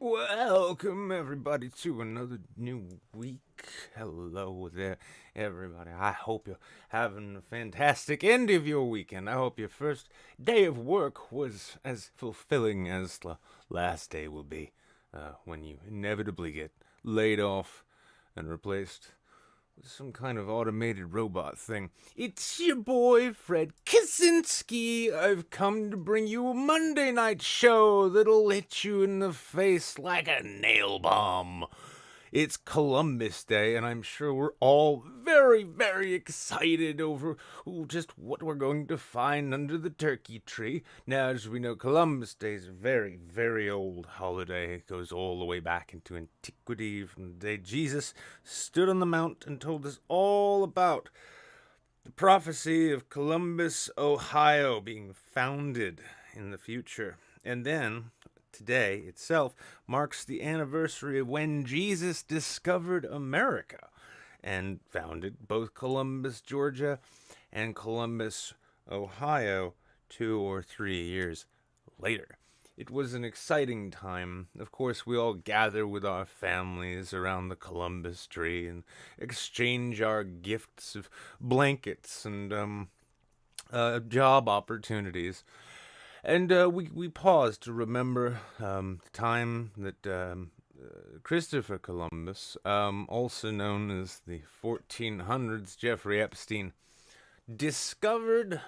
Welcome, everybody, to another new week. Hello there, everybody. I hope you're having a fantastic end of your weekend. I hope your first day of work was as fulfilling as the last day will be when you inevitably get laid off and replaced some kind of automated robot thing. It's your boy, Fred Kaczynski. I've come to bring you a Monday night show that'll hit you in the face like a nail bomb. It's Columbus Day, and I'm sure we're all very, very excited over just what we're going to find under the turkey tree. Now, as we know, Columbus Day is a very, very old holiday. It goes all the way back into antiquity, from the day Jesus stood on the mount and told us all about the prophecy of Columbus, Ohio being founded in the future. And then today itself marks the anniversary of when Jesus discovered America and founded both Columbus, Georgia and Columbus, Ohio 2 or 3 years later. It was an exciting time. Of course, we all gather with our families around the Columbus tree and exchange our gifts of blankets and job opportunities. And we pause to remember the time that Christopher Columbus, also known as the 1400s Jeffrey Epstein, discovered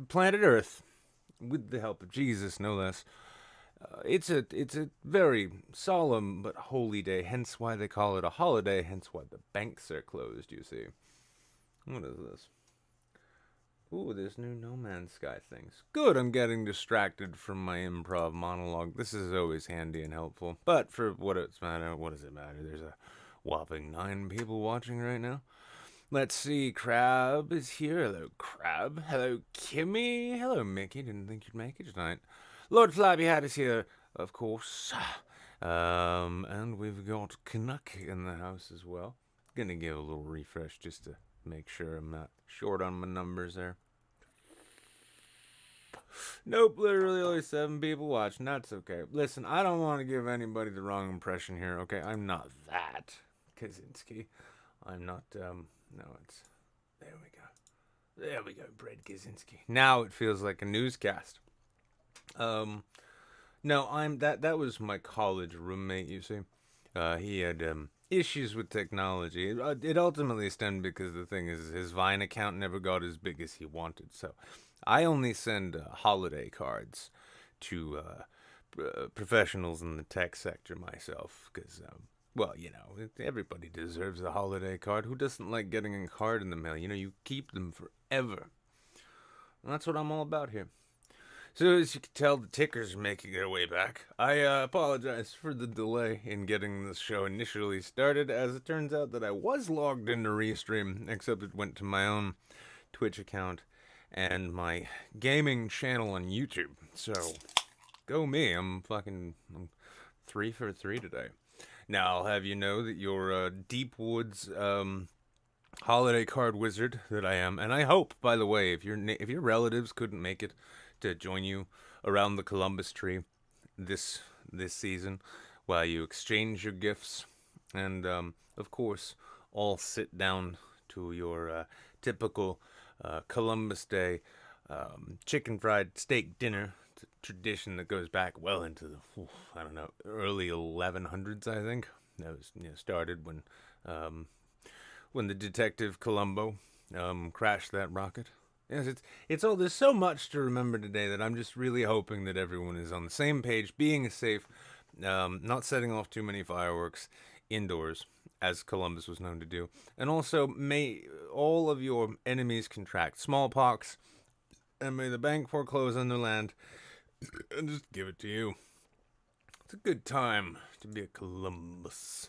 planet Earth with the help of Jesus, no less. It's a very solemn but holy day, hence why they call it a holiday, hence why the banks are closed, you see. What is this? Ooh, this new No Man's Sky things. Good, I'm getting distracted from my improv monologue. This is always handy and helpful. But for what does it matter? There's a whopping 9 people watching right now. Let's see, Crab is here. Hello, Crab. Hello, Kimmy. Hello, Mickey. Didn't think you'd make it tonight. Lord Flappy Hat is here, of course. And we've got Canuck in the house as well. Gonna give a little refresh just to make sure I'm not short on my numbers there. Nope, literally only 7 people watching. That's okay. Listen, I don't want to give anybody the wrong impression here, okay? I'm not that Kaczynski. I'm not, no, it's, there we go. There we go, Brad Kaczynski. Now it feels like a newscast. No, that was my college roommate, you see. He had, issues with technology. It ultimately stemmed because the thing is, his Vine account never got as big as he wanted. So I only send holiday cards to professionals in the tech sector myself because, well, you know, everybody deserves a holiday card. Who doesn't like getting a card in the mail? You know, you keep them forever. And that's what I'm all about here. So as you can tell, the tickers are making their way back. I apologize for the delay in getting this show initially started, as it turns out that I was logged into Restream, except it went to my own Twitch account and my gaming channel on YouTube. So, go me, I'm 3 for 3 today. Now, I'll have you know that your Deep Woods holiday card wizard that I am, and I hope, by the way, if your relatives couldn't make it to join you around the Columbus tree this season while you exchange your gifts and of course all sit down to your typical Columbus Day chicken fried steak dinner. It's a tradition that goes back well into the I don't know, early 1100s, I think. That was started when the detective Columbo crashed that rocket. Yes, it's all, there's so much to remember today that I'm just really hoping that everyone is on the same page, being safe, not setting off too many fireworks indoors, as Columbus was known to do. And also, may all of your enemies contract smallpox, and may the bank foreclose on their land, and just give it to you. It's a good time to be a Columbus.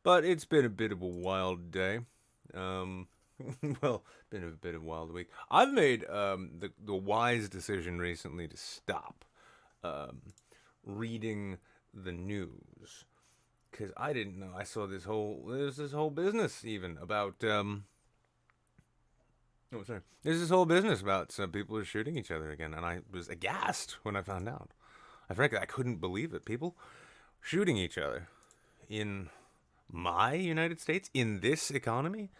But it's been a bit of a wild day. Well, been a bit of a wild week. I've made the wise decision recently to stop reading the news, because I didn't know. I saw there's this whole business even about there's this whole business about some people are shooting each other again, and I was aghast when I found out. Frankly, I couldn't believe it. People shooting each other in my United States, in this economy,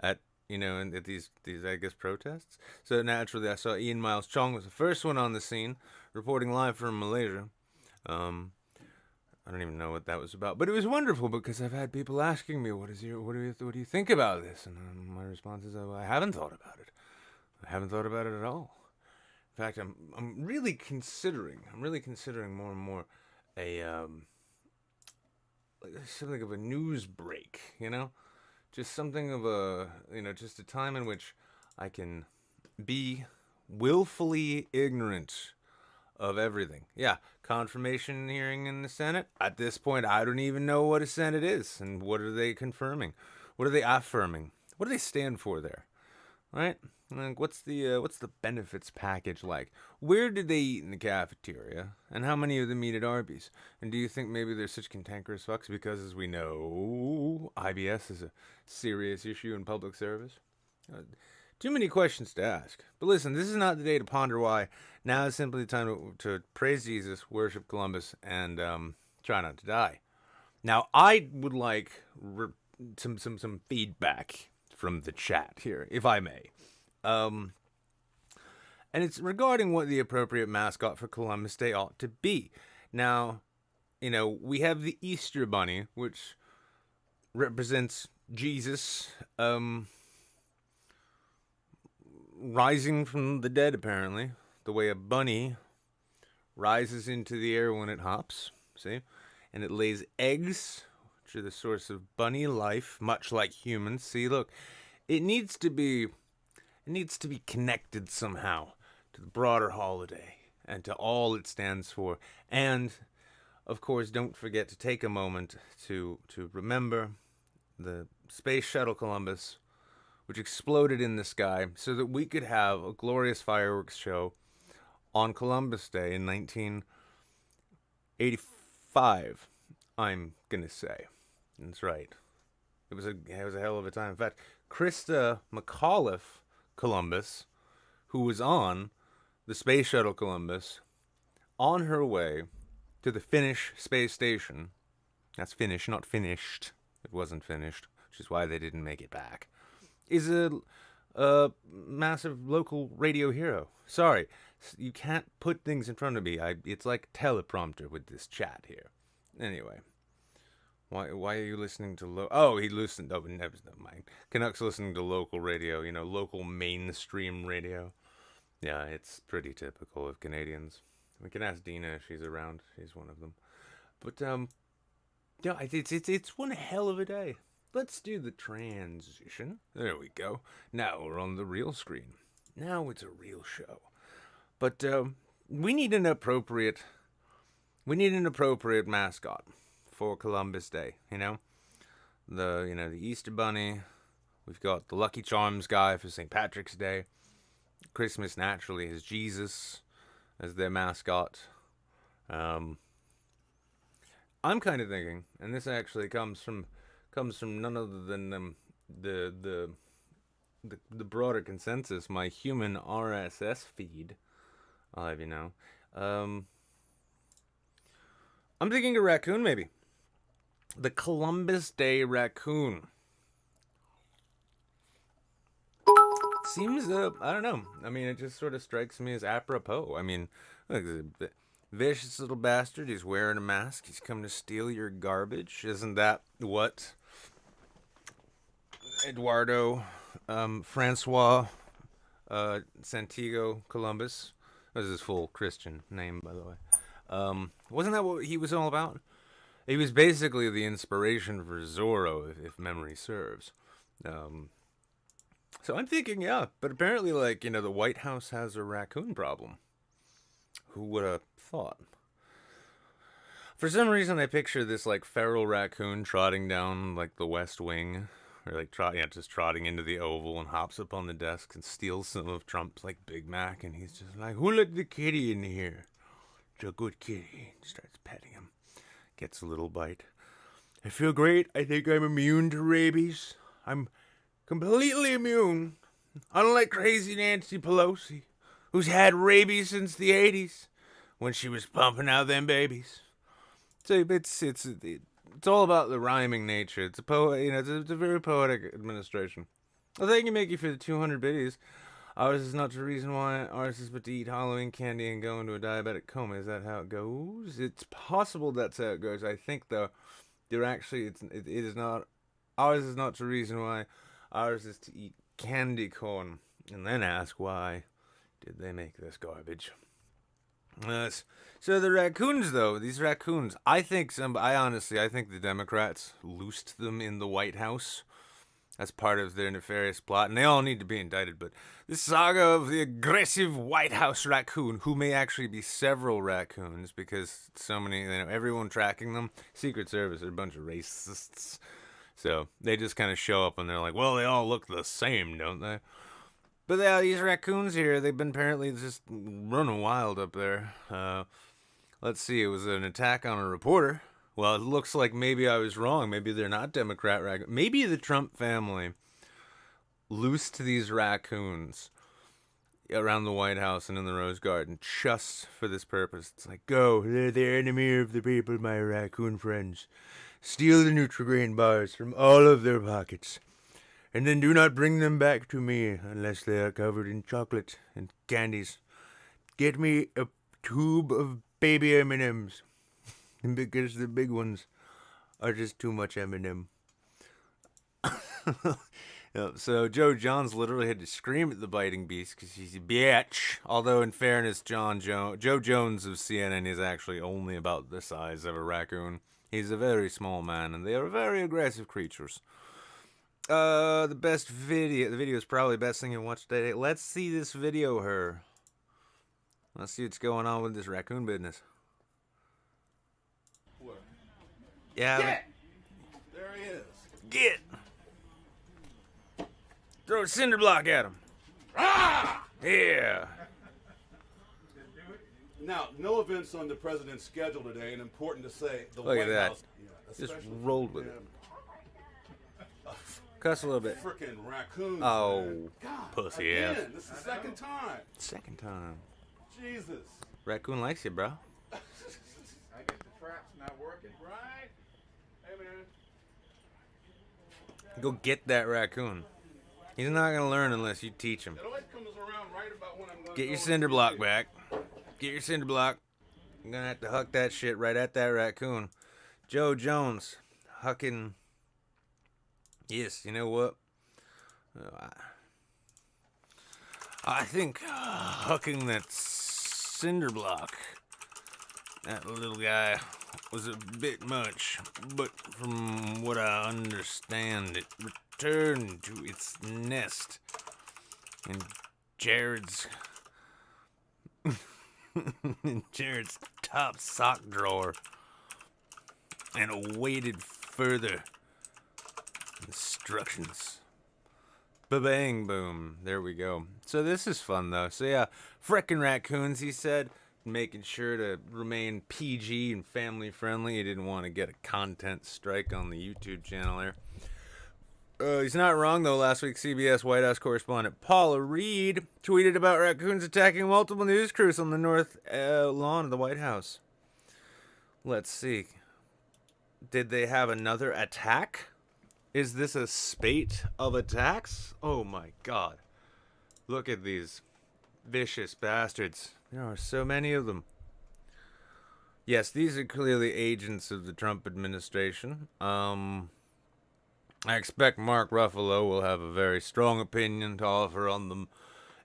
at and at these I guess protests. So naturally, I saw Ian Miles Chong was the first one on the scene, reporting live from Malaysia. I don't even know what that was about, but it was wonderful because I've had people asking me, what do you think about this? And my response is, oh, I haven't thought about it. I haven't thought about it at all. In fact, I'm really considering more and more a like something of a news break, just something of just a time in which I can be willfully ignorant of everything. Yeah, confirmation hearing in the Senate. At this point, I don't even know what a Senate is and what are they confirming? What are they affirming? What do they stand for there? Right? Like, what's the benefits package like? Where did they eat in the cafeteria? And how many of them eat at Arby's? And do you think maybe they're such cantankerous fucks because, as we know, IBS is a serious issue in public service? Too many questions to ask. But listen, this is not the day to ponder why. Now is simply the time to praise Jesus, worship Columbus, and try not to die. Now, I would like some feedback from the chat here, if I may. And it's regarding what the appropriate mascot for Columbus Day ought to be. Now, we have the Easter Bunny, which represents Jesus, rising from the dead, apparently. The way a bunny rises into the air when it hops, see? And it lays eggs, which are the source of bunny life, much like humans. See, look, it needs to be connected somehow to the broader holiday and to all it stands for. And, of course, don't forget to take a moment to remember the Space Shuttle Columbus, which exploded in the sky so that we could have a glorious fireworks show on Columbus Day in 1985, I'm going to say. That's right. It was a hell of a time. In fact, Krista McAuliffe Columbus, who was on the Space Shuttle Columbus, on her way to the Finnish space station. That's Finnish, not finished. It wasn't finished, which is why they didn't make it back. Is a massive local radio hero. Sorry, you can't put things in front of me. It's like teleprompter with this chat here. Anyway, why are you listening to he listened. Oh, never mind. Canucks listening to local radio. Local mainstream radio. Yeah, it's pretty typical of Canadians. We can ask Dina if she's around. She's one of them. But yeah, it's one hell of a day. Let's do the transition. There we go. Now we're on the real screen. Now it's a real show. But we need an appropriate mascot for Columbus Day. The Easter Bunny. We've got the Lucky Charms guy for St. Patrick's Day. Christmas naturally has Jesus as their mascot. I'm kind of thinking, and this actually comes from none other than the broader consensus, my human RSS feed. I'll have you know. I'm thinking a raccoon, maybe. The Columbus Day raccoon. Seems, I don't know. I mean, it just sort of strikes me as apropos. I mean, look, the vicious little bastard. He's wearing a mask. He's come to steal your garbage. Isn't that what Eduardo Francois Santiago Columbus, that was his full Christian name, by the way, wasn't that what he was all about? He was basically the inspiration for Zorro, if memory serves. So I'm thinking, yeah, but apparently, the White House has a raccoon problem. Who would have thought? For some reason, I picture this, feral raccoon trotting down, the West Wing, or, just trotting into the Oval and hops up on the desk and steals some of Trump's, Big Mac, and he's just like, who let the kitty in here? It's a good kitty. Starts petting him. Gets a little bite. I feel great. I think I'm immune to rabies. I'm completely immune. Unlike crazy Nancy Pelosi, who's had rabies since the 80s, when she was pumping out them babies. So it's all about the rhyming nature. It's a it's a very poetic administration. Well, thank you, Mickey, for the 200 biddies. Ours is not the reason why. Ours is but to eat Halloween candy and go into a diabetic coma. Is that how it goes? It's possible that's how it goes. I think though, they're actually it is not. Ours is not the reason why. Ours is to eat candy corn and then ask why did they make this garbage. So the raccoons, though, these raccoons, I think I think the Democrats loosed them in the White House as part of their nefarious plot, and they all need to be indicted. But this saga of the aggressive White House raccoon, who may actually be several raccoons, because so many, everyone tracking them, Secret Service are a bunch of racists. So they just kind of show up and they're like, well, they all look the same, don't they? But yeah, these raccoons here, they've been apparently just running wild up there. Let's see, it was an attack on a reporter. Well, it looks like maybe I was wrong. Maybe they're not Democrat raccoons. Maybe the Trump family loosed these raccoons around the White House and in the Rose Garden just for this purpose. It's like, go, they're the enemy of the people, my raccoon friends. Steal the Nutri-Grain bars from all of their pockets. And then do not bring them back to me unless they are covered in chocolate and candies. Get me a tube of baby M&Ms. Because the big ones are just too much M&M. So Joe Johns literally had to scream at the biting beast because he's a bitch. Although, in fairness, Joe Jones of CNN is actually only about the size of a raccoon. He's a very small man, and they are very aggressive creatures. The video is probably the best thing you watch today. Let's see this video, her. Let's see what's going on with this raccoon business. Where? Yeah. Get! There he is. Get! Throw a cinder block at him. Ah! Yeah. Now, no events on the president's schedule today, and important to say, the Look White at that. House. Yeah, Just rolled with it. Cuss a little bit. Freaking raccoons. Oh, man. God, pussy again, ass. this is the second time. Second time. Jesus. Raccoon likes you, bro. I guess the trap's not working. Right? Hey, man. Go get that raccoon. He's not gonna learn unless you teach him. It always comes around right about when I'm going to Get your cinder block back. Get your cinder block. I'm gonna have to huck that shit right at that raccoon. Joe Jones, hucking. Yes, you know what? I think hucking that cinder block, that little guy, was a bit much. But from what I understand, it returned to its nest in Jared's top sock drawer and awaited further instructions. Ba-bang, boom. There we go. So this is fun, though. So yeah, frickin' raccoons, he said, making sure to remain PG and family friendly. He didn't want to get a content strike on the YouTube channel there. He's not wrong, though. Last week, CBS White House correspondent Paula Reed tweeted about raccoons attacking multiple news crews on the north lawn of the White House. Let's see. Did they have another attack? Is this a spate of attacks? Oh my god. Look at these vicious bastards. There are so many of them. Yes, these are clearly agents of the Trump administration. I expect Mark Ruffalo will have a very strong opinion to offer on them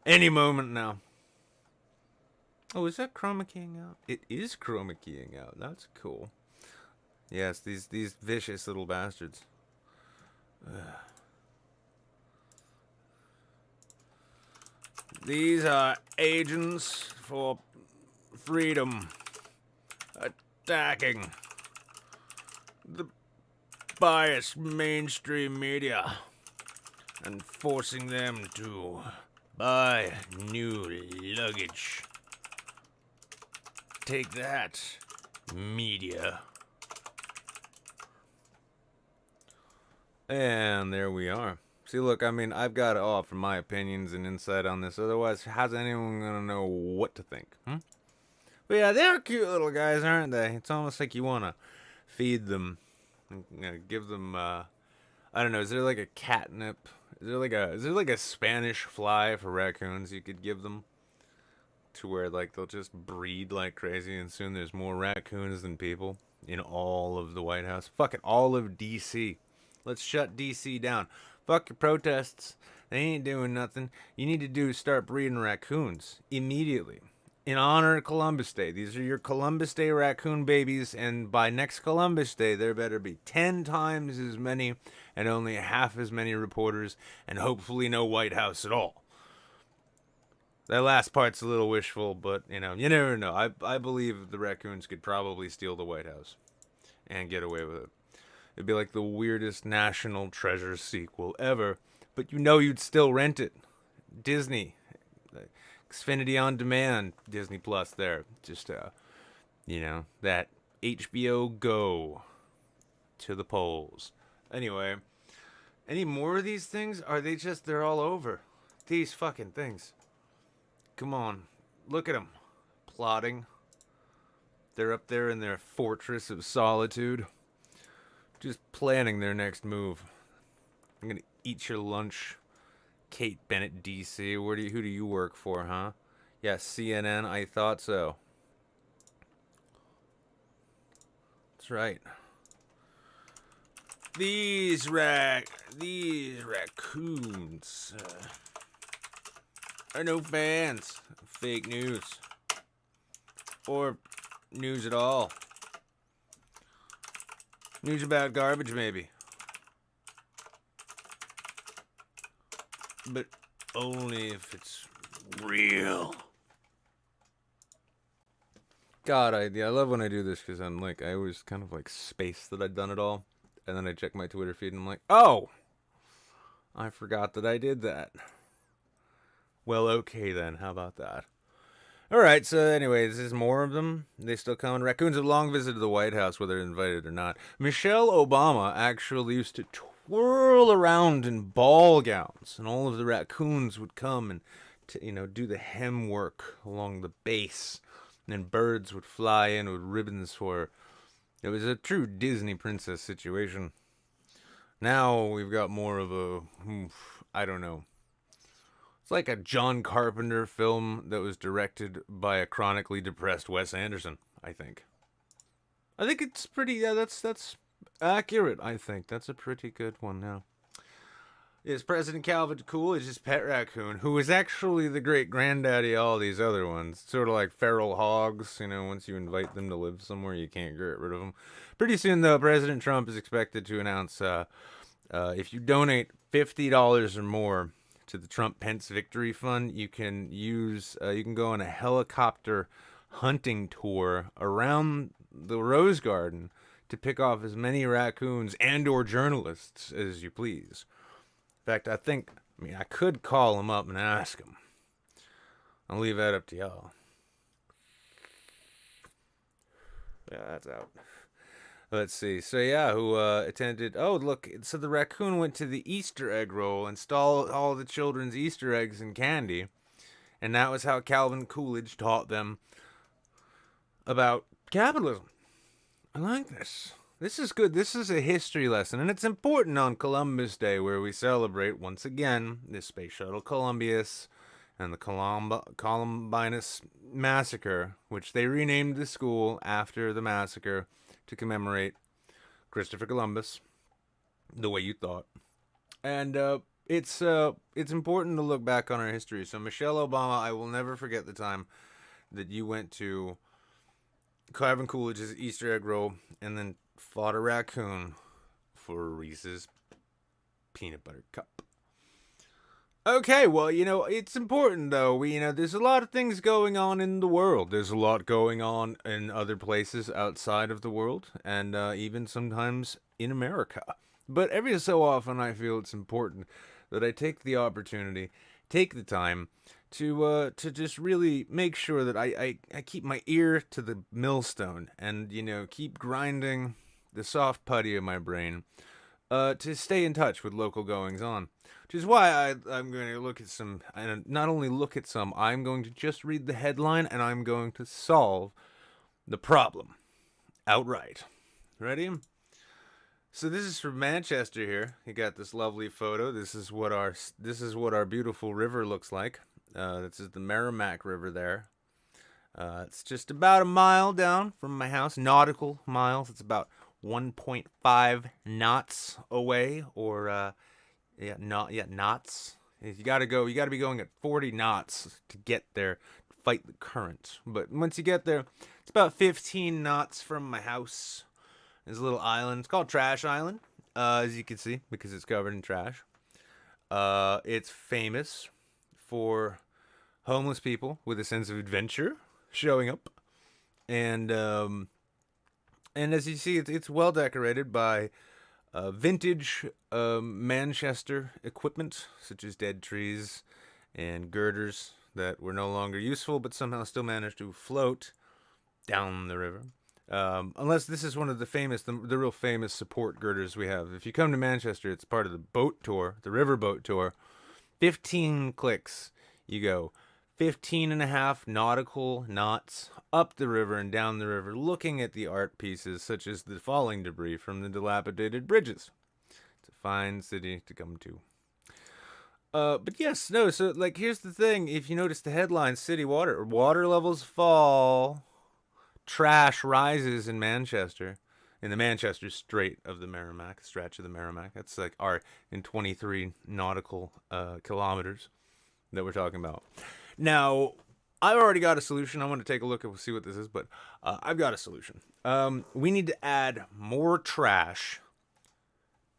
any moment now. Oh, is that chroma keying out? It is chroma keying out. That's cool. Yes, these vicious little bastards. These are agents for freedom attacking the biased mainstream media and forcing them to buy new luggage. Take that, media. And there we are. See, look, I mean, I've got to offer my opinions and insight on this. Otherwise, how's anyone going to know what to think? But yeah, they're cute little guys, aren't they? It's almost like you want to feed them. Give them, I don't know, is there like a catnip? is there like a Spanish fly for raccoons you could give them? To where like they'll just breed like crazy and soon there's more raccoons than people in all of the White House. Fuck it, all of DC. Let's shut DC down. Fuck your protests. They ain't doing nothing. You need to do is start breeding raccoons immediately. In honor of Columbus Day. These are your Columbus Day raccoon babies, and by next Columbus Day, there better be 10 times as many and only half as many reporters, and hopefully no White House at all. That last part's a little wishful, but, you never know. I believe the raccoons could probably steal the White House and get away with it. It'd be like the weirdest National Treasure sequel ever, but you'd still rent it. Disney. Xfinity On Demand. Disney Plus there. Just, that HBO Go to the polls. Anyway, any more of these things? Are they they're all over? These fucking things. Come on, look at them, plotting. They're up there in their fortress of solitude, just planning their next move. I'm gonna eat your lunch, Kate Bennett, DC. Who do you work for, huh? Yeah, CNN. I thought so. That's right. These raccoons. Are no fans of fake news or news at all. News about garbage, maybe, but only if it's real. God, I love when I do this because I'm like, I always kind of like space that I'd done it all, and then I check my Twitter feed and I'm like, oh, I forgot that I did that. Well, okay then. How about that? All right. So, anyways, there's more of them. They still coming. Raccoons have long visited the White House, whether invited or not. Michelle Obama actually used to twirl around in ball gowns, and all of the raccoons would come and, do the hem work along the base, and then birds would fly in with ribbons for her. It was a true Disney princess situation. Now we've got more of a, I don't know. It's like a John Carpenter film that was directed by a chronically depressed Wes Anderson, I think. I think it's pretty, that's accurate, I think. That's a pretty good one now. Is President Calvin Coolidge's pet raccoon, who is actually the great-granddaddy of all these other ones. Sort of like feral hogs, once you invite them to live somewhere, you can't get rid of them. Pretty soon, though, President Trump is expected to announce if you donate $50 or more to the Trump Pence Victory Fund, you can go on a helicopter hunting tour around the Rose Garden to pick off as many raccoons and or journalists as you please. In fact, I could call him up and ask him. I'll leave that up to y'all. Yeah, that's out. Let's see. So yeah, who attended? Oh, look. So the raccoon went to the Easter egg roll and stole all the children's Easter eggs and candy, and that was how Calvin Coolidge taught them about capitalism. I like this. This is good. This is a history lesson, and it's important on Columbus Day, where we celebrate once again the Space Shuttle Columbus and the Columbinus Massacre, which they renamed the school after the massacre to commemorate Christopher Columbus, the way you thought. And it's important to look back on our history. So Michelle Obama, I will never forget the time that you went to Calvin Coolidge's Easter egg roll and then fought a raccoon for a Reese's peanut butter cup. Okay, well, it's important, though. There's a lot of things going on in the world. There's a lot going on in other places outside of the world, and even sometimes in America. But every so often, I feel it's important that I take the opportunity, take the time to just really make sure that I keep my ear to the millstone and, keep grinding the soft putty of my brain to stay in touch with local goings-on. Which is why I'm going to look at some, and not only look at some, I'm going to just read the headline, and I'm going to solve the problem outright. Ready? So this is from Manchester here. You got this lovely photo. This is what our beautiful river looks like. This is the Merrimack River there. It's just about a mile down from my house, nautical miles. It's about 1.5 knots away, or knots. You gotta go. You gotta be going at 40 knots to get there, to fight the current. But once you get there, it's about 15 knots from my house. There's a little island. It's called Trash Island, as you can see, because it's covered in trash. It's famous for homeless people with a sense of adventure showing up, and as you see, it's well decorated by vintage Manchester equipment, such as dead trees and girders that were no longer useful, but somehow still managed to float down the river. Unless this is one of the real famous support girders we have. If you come to Manchester, it's part of the boat tour, the river boat tour. 15 clicks. You go 15 and a half nautical knots up the river and down the river, looking at the art pieces such as the falling debris from the dilapidated bridges. It's a fine city to come to. But yes, no, so like here's the thing. If you notice the headline, city water levels fall, trash rises in Manchester, in the Manchester Strait of the Merrimack, stretch of the Merrimack. That's like in 23 nautical kilometers that we're talking about. Now, I've already got a solution. I want to take a look and see what this is, but I've got a solution. We need to add more trash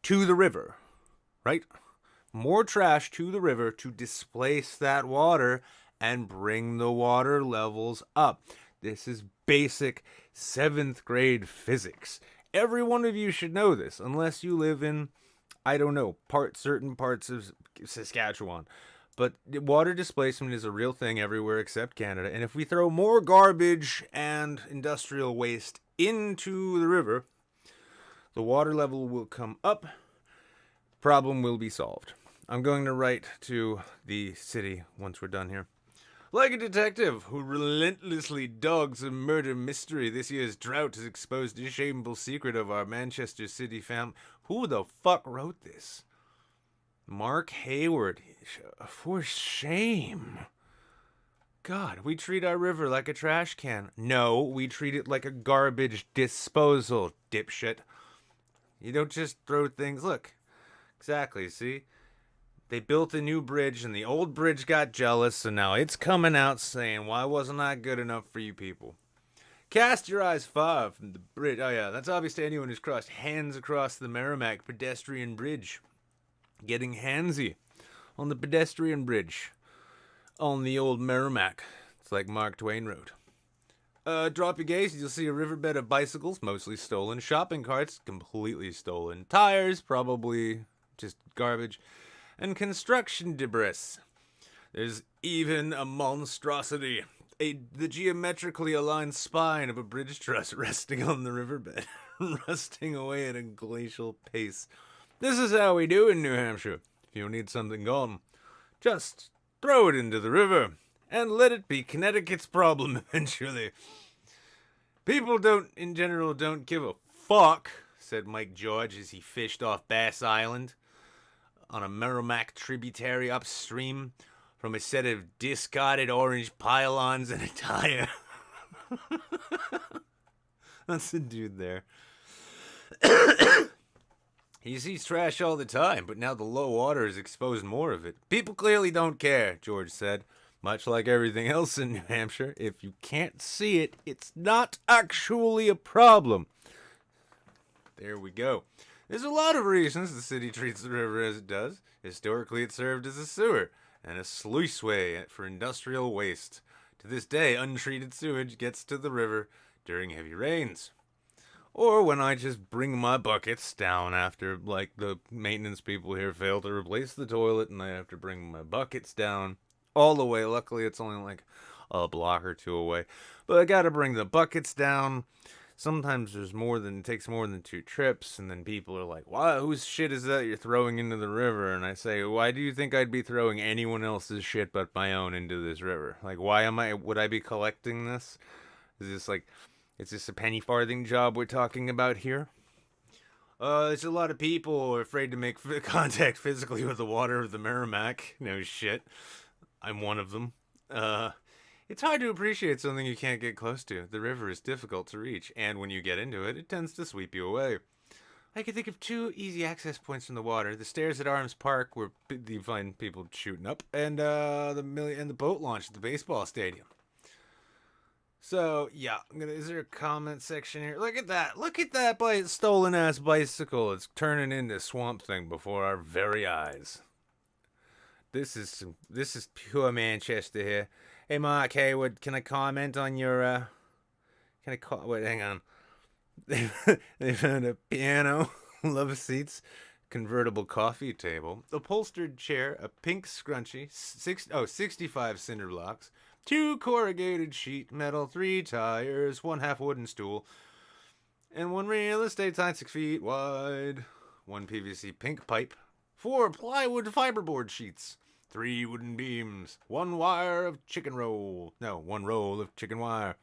to the river, right? More trash to the river to displace that water and bring the water levels up. This is basic 7th grade physics. Every one of you should know this, unless you live in, I don't know, certain parts of Saskatchewan. But water displacement is a real thing everywhere except Canada. And if we throw more garbage and industrial waste into the river, the water level will come up. Problem will be solved. I'm going to write to the city once we're done here. Like a detective who relentlessly dogs a murder mystery, this year's drought has exposed a shameful secret of our Manchester City family. Who the fuck wrote this? Mark Hayward. For shame. God, we treat our river like a trash can. No, we treat it like a garbage disposal, dipshit. You don't just throw things. Look. Exactly, see? They built a new bridge, and the old bridge got jealous, so now it's coming out saying, why wasn't I good enough for you people? Cast your eyes far from the bridge. Oh, yeah, that's obvious to anyone who's crossed hands across the Merrimack pedestrian bridge. Getting handsy on the pedestrian bridge on the old Merrimack. It's like Mark Twain wrote. Drop your gaze, you'll see a riverbed of bicycles, mostly stolen. Shopping carts, completely stolen. Tires, probably just garbage. And construction debris. There's even a monstrosity, the geometrically aligned spine of a bridge truss resting on the riverbed, rusting away at a glacial pace. This is how we do in New Hampshire. If you need something gone, just throw it into the river and let it be Connecticut's problem eventually. People in general don't give a fuck, said Mike George as he fished off Bass Island on a Merrimack tributary upstream from a set of discarded orange pylons and a tire. That's the dude there. He sees trash all the time, but now the low water has exposed more of it. People clearly don't care, George said. Much like everything else in New Hampshire, if you can't see it, it's not actually a problem. There we go. There's a lot of reasons the city treats the river as it does. Historically, it served as a sewer and a sluiceway for industrial waste. To this day, untreated sewage gets to the river during heavy rains. Or when I just bring my buckets down after, like, the maintenance people here fail to replace the toilet and I have to bring my buckets down all the way. Luckily, it's only like a block or two away. But I gotta bring the buckets down. Sometimes it takes more than 2 trips, and then people are like, "Why? Whose shit is that you're throwing into the river?" And I say, "Why do you think I'd be throwing anyone else's shit but my own into this river? Like, would I be collecting this? Is this a penny farthing job we're talking about here?" There's a lot of people who are afraid to make contact physically with the water of the Merrimack. No shit. I'm one of them. It's hard to appreciate something you can't get close to. The river is difficult to reach, and when you get into it, it tends to sweep you away. I can think of two easy access points from the water: the stairs at Arms Park, where you find people shooting up, and the boat launch at the baseball stadium. So yeah, is there a comment section here? Look at that! Look at that stolen ass bicycle! It's turning into Swamp Thing before our very eyes. This is pure Manchester here. Hey Mark Haywood, can I comment on your wait, hang on. They found a piano, love seats, convertible coffee table, upholstered chair, a pink scrunchie, 65 cinder blocks, 2 corrugated sheet metal, 3 tires, 1 half wooden stool, and 1 real estate sign 6 feet wide, 1 PVC pink pipe, 4 plywood fiberboard sheets, 3 wooden beams, 1 wire of chicken roll. No, 1 roll of chicken wire.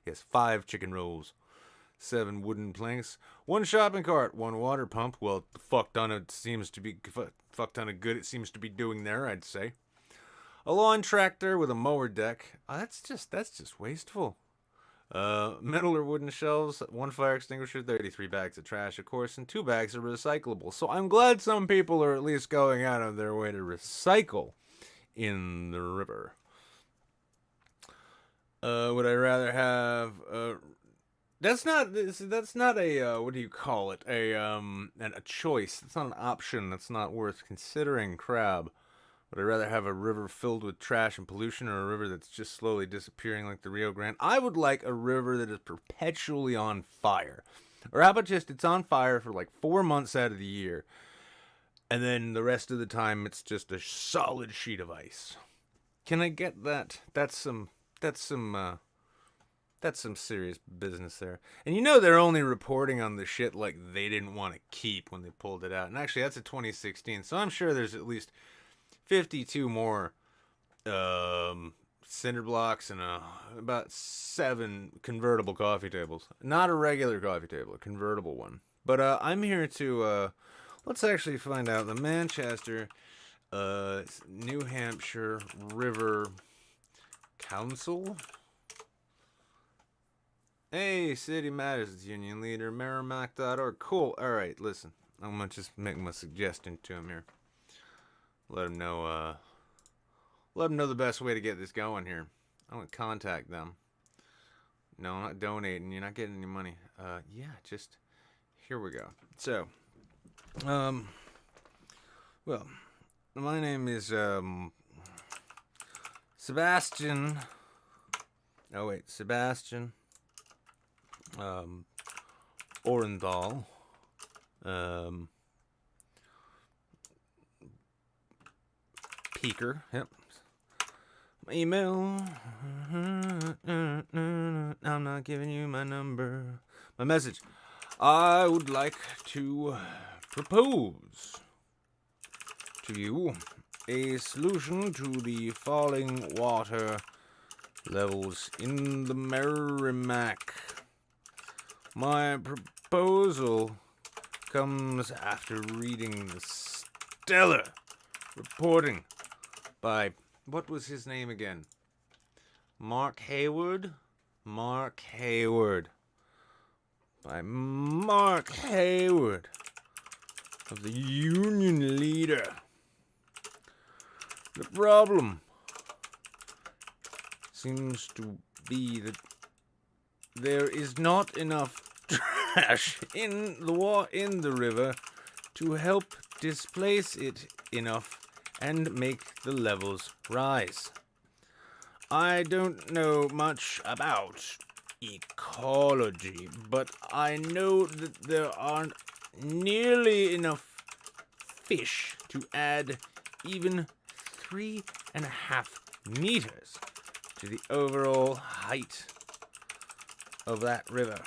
Yes, 5 chicken rolls. 7 wooden planks, 1 shopping cart, 1 water pump. Well, fuck ton of good it seems to be doing there, I'd say. A lawn tractor with a mower deck. Oh, that's just wasteful. Metal or wooden shelves, 1 fire extinguisher, 33 bags of trash, of course, and 2 bags of recyclable. So I'm glad some people are at least going out of their way to recycle in the river. Would I rather have That's not a what do you call it? A choice. It's not an option. That's not worth considering. Crab. Would I rather have a river filled with trash and pollution, or a river that's just slowly disappearing like the Rio Grande? I would like a river that is perpetually on fire. Or how about just it's on fire for like 4 months out of the year, and then the rest of the time it's just a solid sheet of ice. Can I get that? That's some serious business there. And you know they're only reporting on the shit like they didn't want to keep when they pulled it out. And actually that's a 2016, so I'm sure there's at least 52 more cinder blocks and about 7 convertible coffee tables. Not a regular coffee table, a convertible one. But I'm here to let's actually find out the Manchester New Hampshire River Council. Hey, City Matters, it's Union Leader, Merrimack.org. Cool. All right, listen. I'm going to just make my suggestion to him here. Let him know the best way to get this going here. I'm going to contact them. No, I'm not donating. You're not getting any money. Yeah, just, here we go. So, well, my name is, Sebastian. Oh, wait, Sebastian. Orenthal. Peaker. Yep. My email. I'm not giving you my number. My message. I would like to propose to you a solution to the falling water levels in the Merrimack. My proposal comes after reading the stellar reporting by, what was his name again? Mark Haywood? Mark Haywood. By Mark Haywood of the Union Leader. The problem seems to be that there is not enough trash in the river to help displace it enough and make the levels rise. I don't know much about ecology, but I know that there aren't nearly enough fish to add even 3.5 meters to the overall height of that river.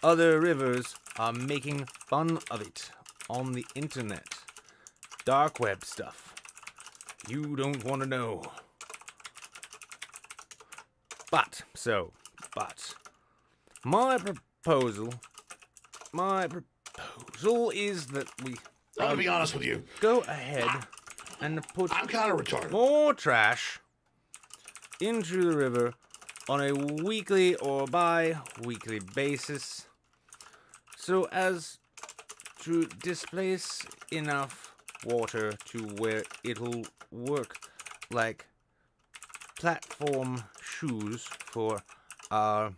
Other rivers are making fun of it on the internet. Dark web stuff. You don't want to know. But, my proposal is that we I'm gonna be honest with you. go ahead and put I'm kind of retarded. more trash into the river on a weekly or bi-weekly basis so as to displace enough water to where it'll work like platform shoes for our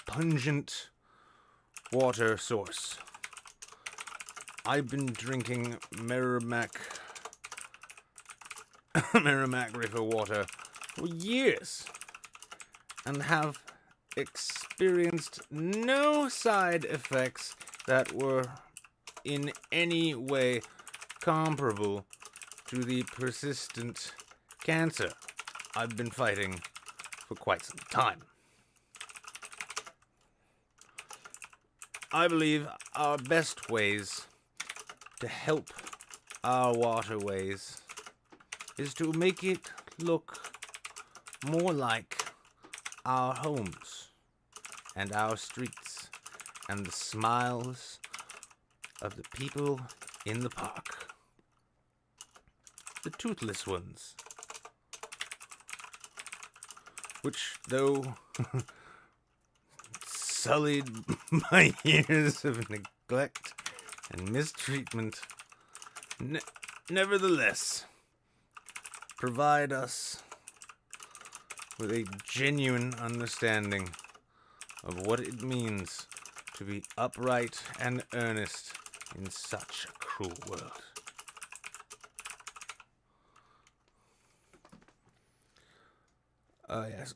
pungent water source. I've been drinking Merrimack River water for years and have experienced no side effects that were in any way comparable to the persistent cancer I've been fighting for quite some time. I believe our best ways to help our waterways is to make it look more like our homes and our streets and the smiles of the people in the park. The toothless ones. Which, though sullied by years of neglect and mistreatment, nevertheless provide us with a genuine understanding of what it means to be upright and earnest in such a cruel world. Yes.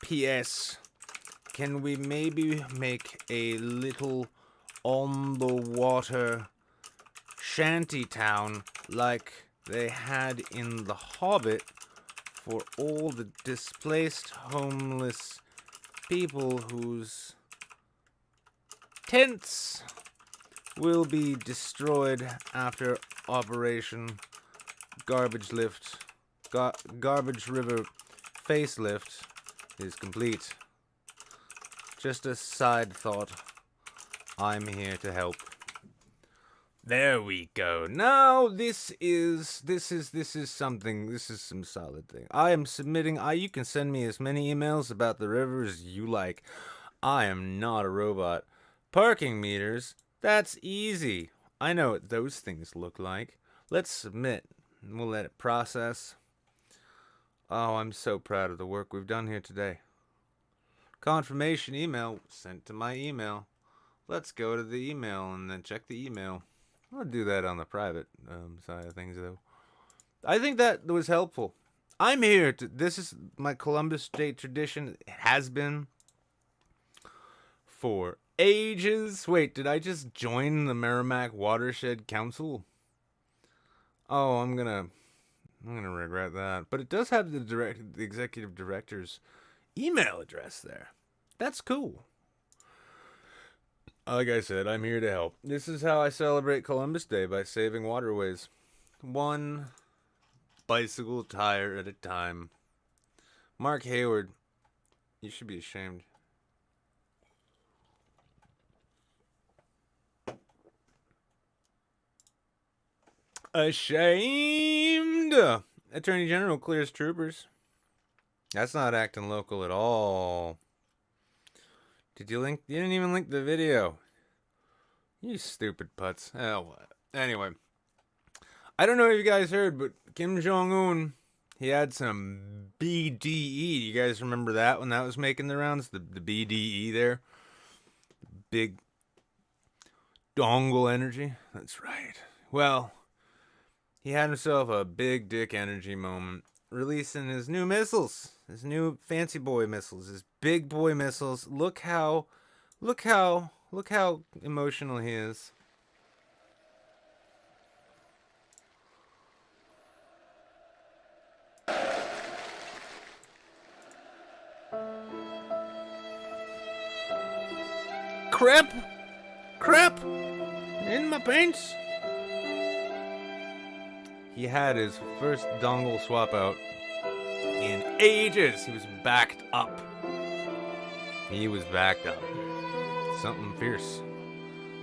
P.S. Can we maybe make a little on-the-water shanty town like they had in The Hobbit for all the displaced homeless people whose tents will be destroyed after Operation Garbage River facelift is complete. Just a side thought. I'm here to help. There we go. Now this is some solid thing. I am submitting. You can send me as many emails about the river as you like. I am not a robot. Parking meters, that's easy. I know what those things look like. Let's submit, and we'll let it process. Oh, I'm so proud of the work we've done here today. Confirmation email sent to my email. Let's go to the email and then check the email. I'll do that on the private side of things, though. I think that was helpful. I'm here to. This is my Columbus Day tradition. It has been for ages. Wait, did I just join the Merrimack Watershed Council? Oh, I'm gonna regret that. But it does have the executive director's email address there. That's cool. Like I said, I'm here to help. This is how I celebrate Columbus Day, by saving waterways. One bicycle tire at a time. Mark Hayward, you should be ashamed. Ashamed! Attorney General clears troopers. That's not acting local at all. Did you link? You didn't even link the video. You stupid putz. Oh, what? Anyway. I don't know if you guys heard, but Kim Jong-un, he had some BDE. You guys remember that when that was making the rounds? The BDE there? Big dongle energy? That's right. Well, he had himself a big dick energy moment, releasing his new missiles, his new fancy boy missiles, his big boy missiles. Look how emotional he is. Crap in my pants. He had his first dongle swap out in ages. He was backed up. He was backed up. Something fierce.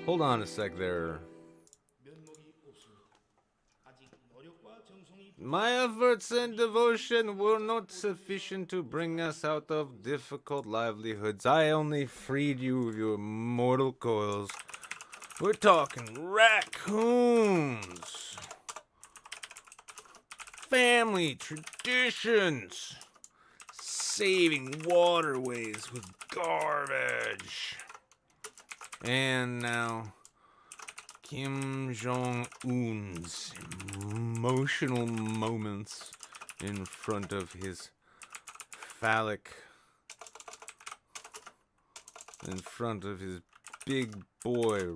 Hold on a sec there. My efforts and devotion were not sufficient to bring us out of difficult livelihoods. I only freed you of your mortal coils. We're talking raccoons, family traditions, saving waterways with garbage. And now, Kim Jong-un's emotional moments in front of his big boy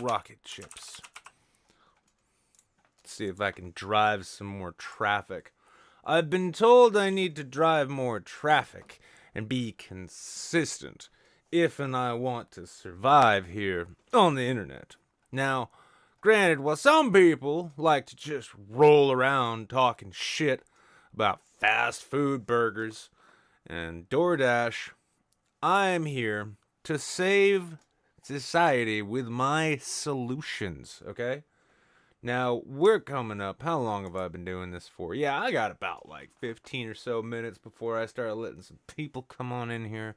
rocket ships. Let's see if I can drive some more traffic. I've been told I need to drive more traffic and be consistent if and I want to survive here on the internet. Now, granted, while some people like to just roll around talking shit about fast food burgers and DoorDash, I'm here to save society with my solutions, okay? Now, we're coming up. How long have I been doing this for? Yeah, I got about like 15 or so minutes before I start letting some people come on in here.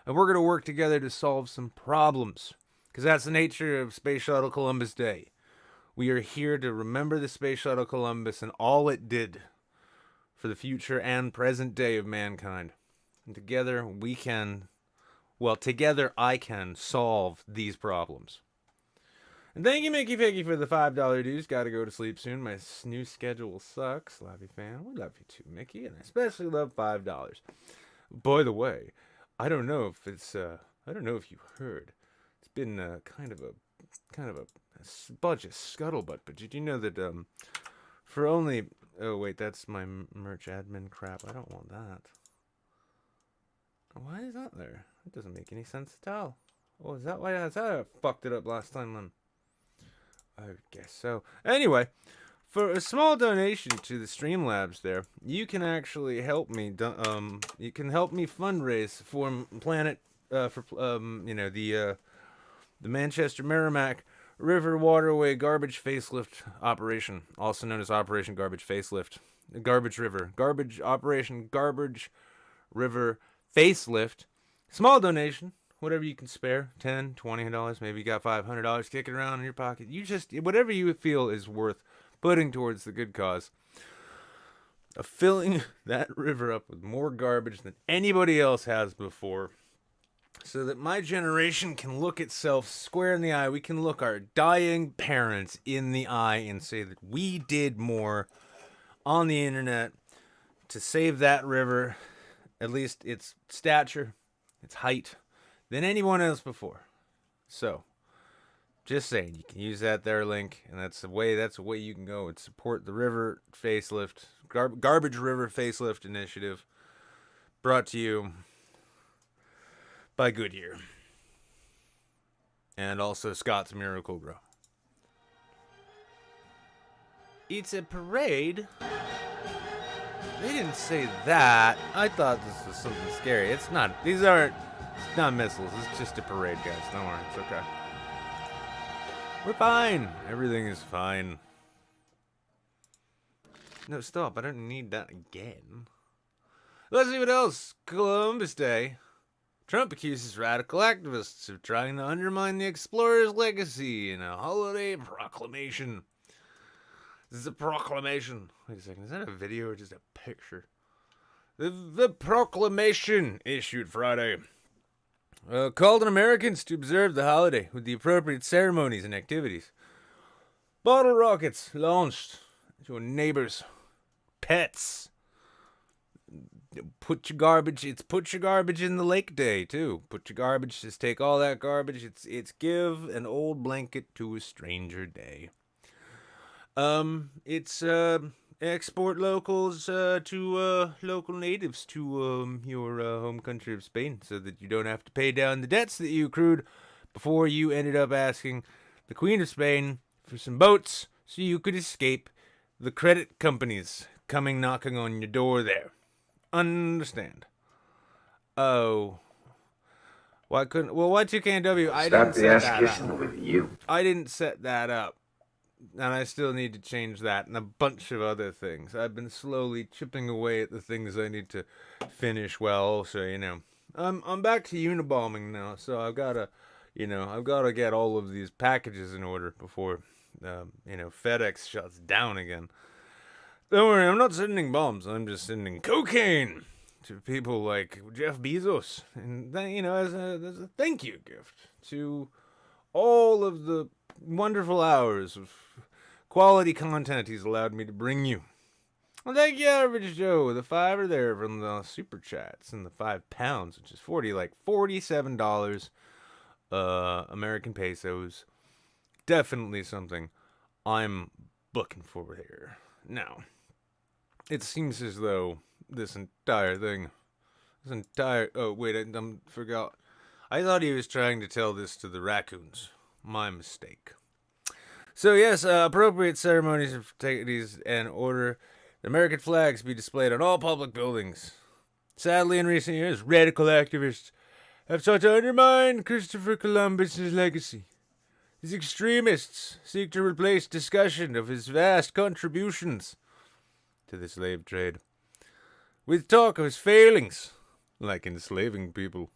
And we're going to work together to solve some problems. Because that's the nature of Space Shuttle Columbus Day. We are here to remember the Space Shuttle Columbus and all it did for the future and present day of mankind. And together I can solve these problems. And thank you, Mickey Picky, for the $5 dues. Gotta go to sleep soon. My new schedule sucks. Love you, fan. We love you too, Mickey. And I especially love $5. By the way, I don't know if you heard. It's been kind of a bunch of scuttlebutt. But did you know that for only... Oh, wait, that's my merch admin crap. I don't want that. Why is that there? It doesn't make any sense at all. Oh, is that why I fucked it up last time then? I guess so. Anyway, for a small donation to the Streamlabs there, you can actually help me. You can help me fundraise for the Manchester Merrimack River Waterway Garbage Facelift Operation, also known as Operation Garbage Facelift. Operation Garbage River Facelift. Small donation, whatever you can spare, $10, $20, maybe you got $500 kicking around in your pocket. You just, whatever you feel is worth putting towards the good cause of filling that river up with more garbage than anybody else has before, so that my generation can look itself square in the eye. We can look our dying parents in the eye and say that we did more on the internet to save that river, at least its stature, its height, than anyone else before. So, just saying, you can use that there link, and that's the way you can go and support the river facelift, garbage river facelift initiative, brought to you by Goodyear and also Scott's Miracle Grow. It's a parade. They didn't say that. I thought this was something scary. It's not. It's not missiles. It's just a parade, guys. Don't worry. It's okay. We're fine. Everything is fine. No, stop. I don't need that again. Let's see what else. Columbus Day. Trump accuses radical activists of trying to undermine the explorer's legacy in a holiday proclamation. This is a proclamation. Wait a second. Is that a video or just a picture? The proclamation issued Friday called on Americans to observe the holiday with the appropriate ceremonies and activities. Bottle rockets launched to your neighbors' pets. Put your garbage in the lake day too. Put your garbage, just take all that garbage. It's give an old blanket to a stranger day. It's export locals to local natives to your home country of Spain, so that you don't have to pay down the debts that you accrued before you ended up asking the Queen of Spain for some boats so you could escape the credit companies coming knocking on your door there. Understand. Oh, Why couldn't? Well, Y2KW, I Stop didn't the set ass that kissing up. with you. I didn't set that up. And I still need to change that and a bunch of other things. I've been slowly chipping away at the things I need to finish well, so, I'm back to Unibombing now, so I've gotta get all of these packages in order before, FedEx shuts down again. Don't worry, I'm not sending bombs, I'm just sending cocaine to people like Jeff Bezos. And, as a thank you gift to all of the wonderful hours of quality content he's allowed me to bring you. Well, thank you, Average Joe, the $5 there from the super chats and the £5, which is $47 American pesos. Definitely something I'm looking for here. Now, it seems as though this entire thing, oh wait, I forgot. I thought he was trying to tell this to the raccoons. My mistake. So yes, appropriate ceremonies of these and order the American flags be displayed on all public buildings. Sadly, in recent years, radical activists have sought to undermine Christopher Columbus's legacy. These extremists seek to replace discussion of his vast contributions to the slave trade with talk of his failings, like enslaving people.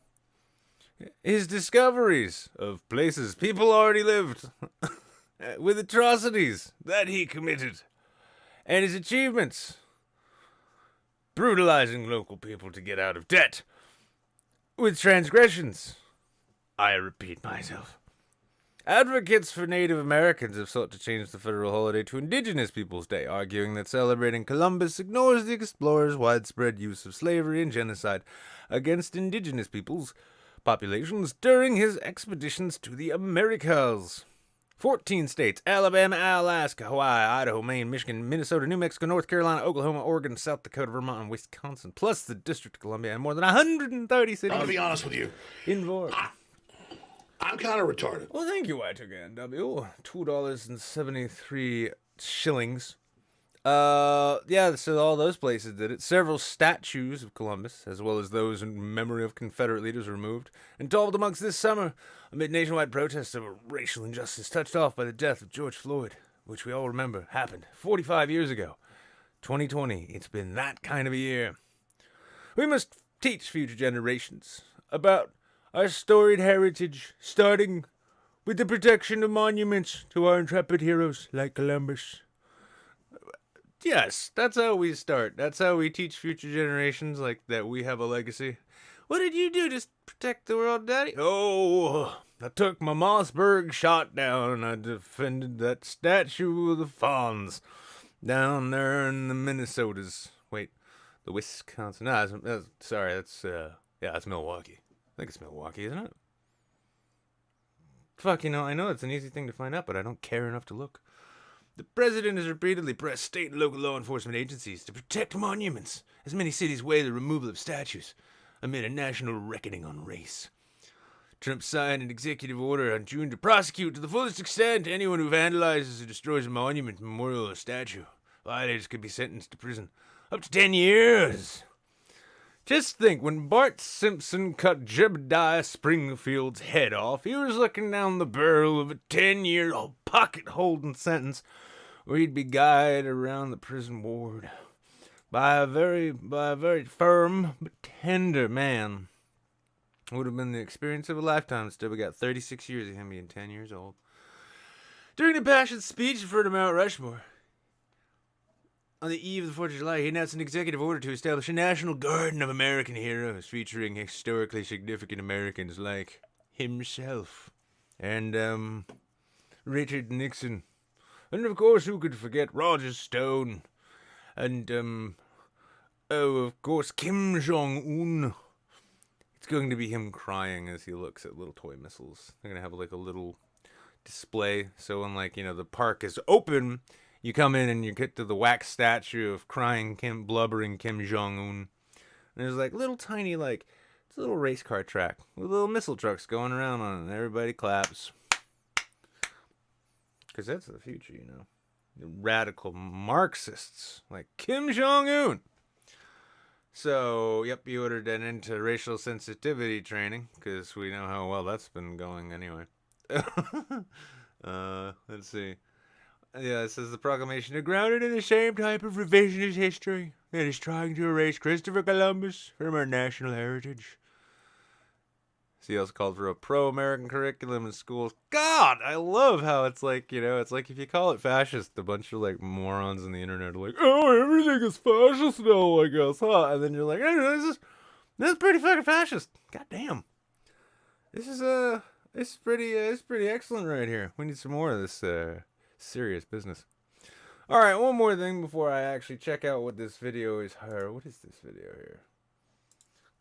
His discoveries of places people already lived, with atrocities that he committed, and his achievements, brutalizing local people to get out of debt, with transgressions. I repeat myself. Advocates for Native Americans have sought to change the federal holiday to Indigenous Peoples' Day, arguing that celebrating Columbus ignores the explorer's widespread use of slavery and genocide against indigenous peoples' populations during his expeditions to the Americas. 14 states, Alabama, Alaska, Hawaii, Idaho, Maine, Michigan, Minnesota, New Mexico, North Carolina, Oklahoma, Oregon, South Dakota, Vermont, and Wisconsin, plus the District of Columbia, and more than 130 cities. I'll be honest with you. Involved. I'm kind of retarded. Well, thank you, Y2KW. $2.73 shillings. Yeah, so all those places did it. Several statues of Columbus, as well as those in memory of Confederate leaders, were removed and told amongst this summer amid nationwide protests over racial injustice touched off by the death of George Floyd, which we all remember happened 45 years ago. 2020, it's been that kind of a year. We must teach future generations about our storied heritage, starting with the protection of monuments to our intrepid heroes like Columbus. Yes, that's how we start. That's how we teach future generations, like, that we have a legacy. What did you do to protect the world, Daddy? Oh, I took my Mossberg shot down and I defended that statue of the Fawns down there in the Minnesotas. Wait, the Wisconsin. No, that's Milwaukee. I think it's Milwaukee, isn't it? Fuck, I know it's an easy thing to find out, but I don't care enough to look. The president has repeatedly pressed state and local law enforcement agencies to protect monuments, as many cities weigh the removal of statues amid a national reckoning on race. Trump signed an executive order on June to prosecute to the fullest extent anyone who vandalizes or destroys a monument, memorial, or statue. Violators could be sentenced to prison up to 10 years. Just think, when Bart Simpson cut Jebediah Springfield's head off, he was looking down the barrel of a 10-year-old pocket-holding sentence where he'd be guided around the prison ward by a very firm but tender man. It would have been the experience of a lifetime. Instead, we got 36 years of him being 10 years old. During a passionate speech in front of Mount Rushmore, on the eve of the 4th of July, he announced an executive order to establish a national garden of American heroes featuring historically significant Americans like himself and, Richard Nixon. And of course, who could forget Roger Stone? And, of course, Kim Jong-un. It's going to be him crying as he looks at little toy missiles. They're going to have like a little display. So when the park is open, you come in and you get to the wax statue of blubbering Kim Jong-un. And there's little tiny, it's a little race car track with little missile trucks going around on it. And everybody claps. Because that's the future, The radical Marxists like Kim Jong-un. So, yep, he ordered an interracial sensitivity training, because we know how well that's been going anyway. Let's see. Yeah, it says the proclamation is grounded in the same type of revisionist history that is trying to erase Christopher Columbus from our national heritage. He also called for a pro-American curriculum in schools. God, I love how it's like, it's like if you call it fascist, a bunch of like morons on the internet are like, oh, everything is fascist now, I guess, huh? And then you're like, hey, this is pretty fucking fascist. God damn. This is pretty excellent right here. We need some more of this serious business. All right, one more thing before I actually check out what this video is. What is this video here?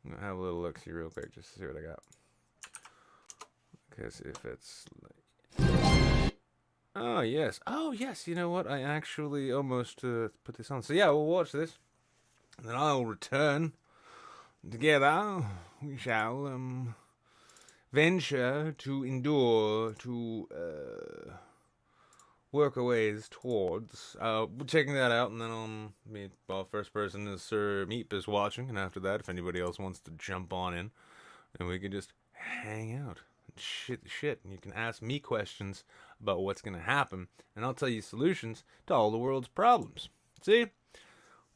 I'm gonna have a little look see real quick just to see what I got. Because if it's like, oh yes, you know what? I actually almost put this on. So yeah, we'll watch this, and then I'll return. Together, we shall venture to endure to work our ways towards checking that out, and then first person is Sir Meep is watching, and after that, if anybody else wants to jump on in, then we can just hang out. Shit, and you can ask me questions about what's gonna happen, and I'll tell you solutions to all the world's problems. See,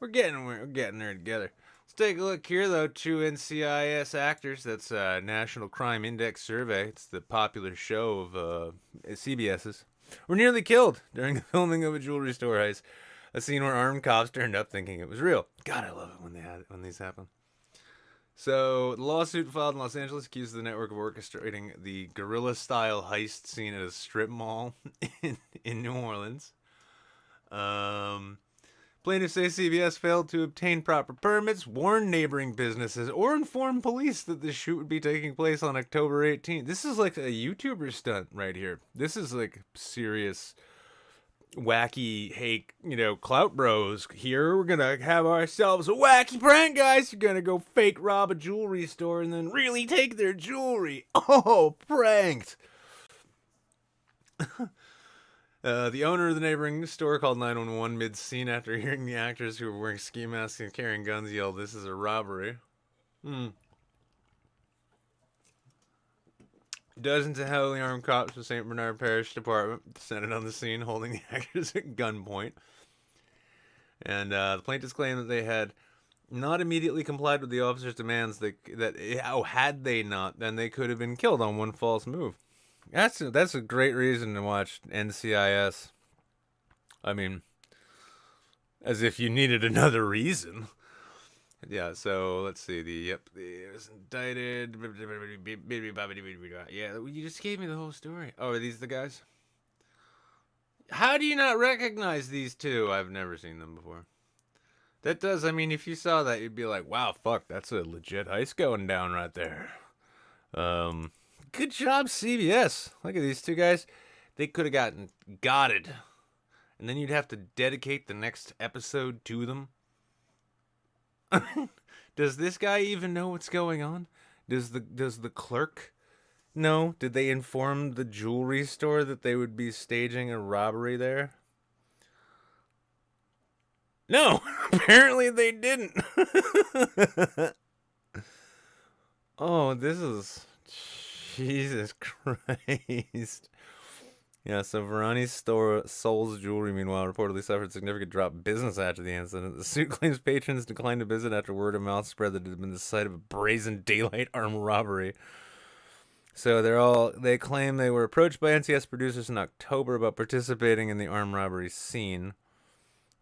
we're getting there together. Let's take a look here, though. 2 NCIS actors. That's National Crime Index survey. It's the popular show of CBS's. Were nearly killed during the filming of a jewelry store heist. A scene where armed cops turned up thinking it was real. God, I love it when these happen. So, the lawsuit filed in Los Angeles accuses the network of orchestrating the guerrilla-style heist scene at a strip mall in New Orleans. Plaintiffs say CBS failed to obtain proper permits, warn neighboring businesses, or inform police that the shoot would be taking place on October 18th. This is like a YouTuber stunt right here. This is like serious wacky, hey, clout bros here. We're gonna have ourselves a wacky prank, guys. You're gonna go fake rob a jewelry store and then really take their jewelry. Oh, pranked. The owner of the neighboring store called 911 mid-scene after hearing the actors who were wearing ski masks and carrying guns yell, "This is a robbery." Dozens of heavily armed cops from St. Bernard Parish Department descended on the scene, holding the actors at gunpoint. And the plaintiffs claim that they had not immediately complied with the officers' demands. Had they not, then they could have been killed on one false move. That's a great reason to watch NCIS. I mean, as if you needed another reason. Yeah, so let's see. It was indicted. Yeah, you just gave me the whole story. Oh, are these the guys? How do you not recognize these two? I've never seen them before. That does, I mean, if you saw that, you'd be like, wow, fuck, that's a legit heist going down right there. Good job, CBS. Look at these two guys. They could have gotten gotted. And then you'd have to dedicate the next episode to them. Does this guy even know what's going on? Does the clerk know? Did they inform the jewelry store that they would be staging a robbery there? No, apparently they didn't. Oh, this is Jesus Christ. Yeah, so Verani's store, Soul's Jewelry, meanwhile, reportedly suffered a significant drop in business after the incident. The suit claims patrons declined to visit after word of mouth spread that it had been the site of a brazen daylight armed robbery. So they claim they were approached by NCS producers in October about participating in the armed robbery scene.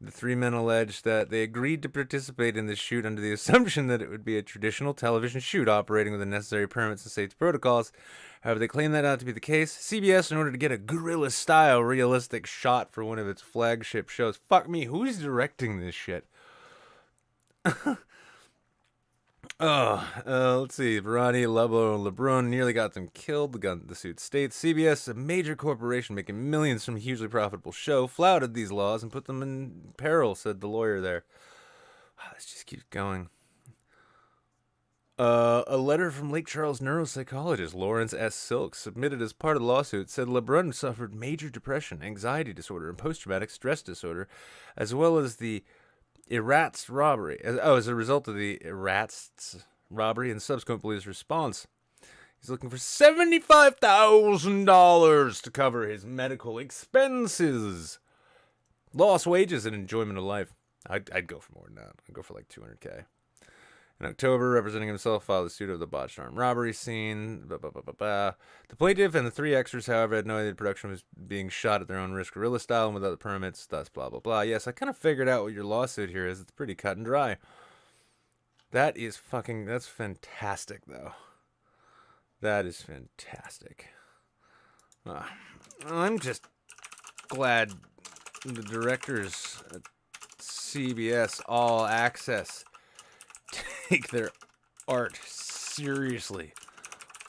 The 3 men alleged that they agreed to participate in the shoot under the assumption that it would be a traditional television shoot operating with the necessary permits and safety protocols. However, they claim that not to be the case. CBS, in order to get a guerrilla-style realistic shot for one of its flagship shows. Fuck me, who's directing this shit? Let's see. Verani, Lebo, and LeBron nearly got them killed. The suit states CBS, a major corporation making millions from a hugely profitable show, flouted these laws and put them in peril, said the lawyer there. Wow, let's just keep going. A letter from Lake Charles neuropsychologist Lawrence S. Silk, submitted as part of the lawsuit, said LeBron suffered major depression, anxiety disorder, and post-traumatic stress disorder, as well as the Erat's robbery. As a result of the Erat's robbery and subsequent police response, he's looking for $75,000 to cover his medical expenses, lost wages, and enjoyment of life. I'd go for more than that. I'd go for like $200K. In October, representing himself, filed a suit of the botched armed robbery scene. The plaintiff and the 3 extras, however, had no idea the production was being shot at their own risk, guerrilla style, and without the permits, thus blah, blah, blah. Yes, I kind of figured out what your lawsuit here is. It's pretty cut and dry. That's fantastic, though. That is fantastic. I'm just glad the directors at CBS All Access take their art seriously.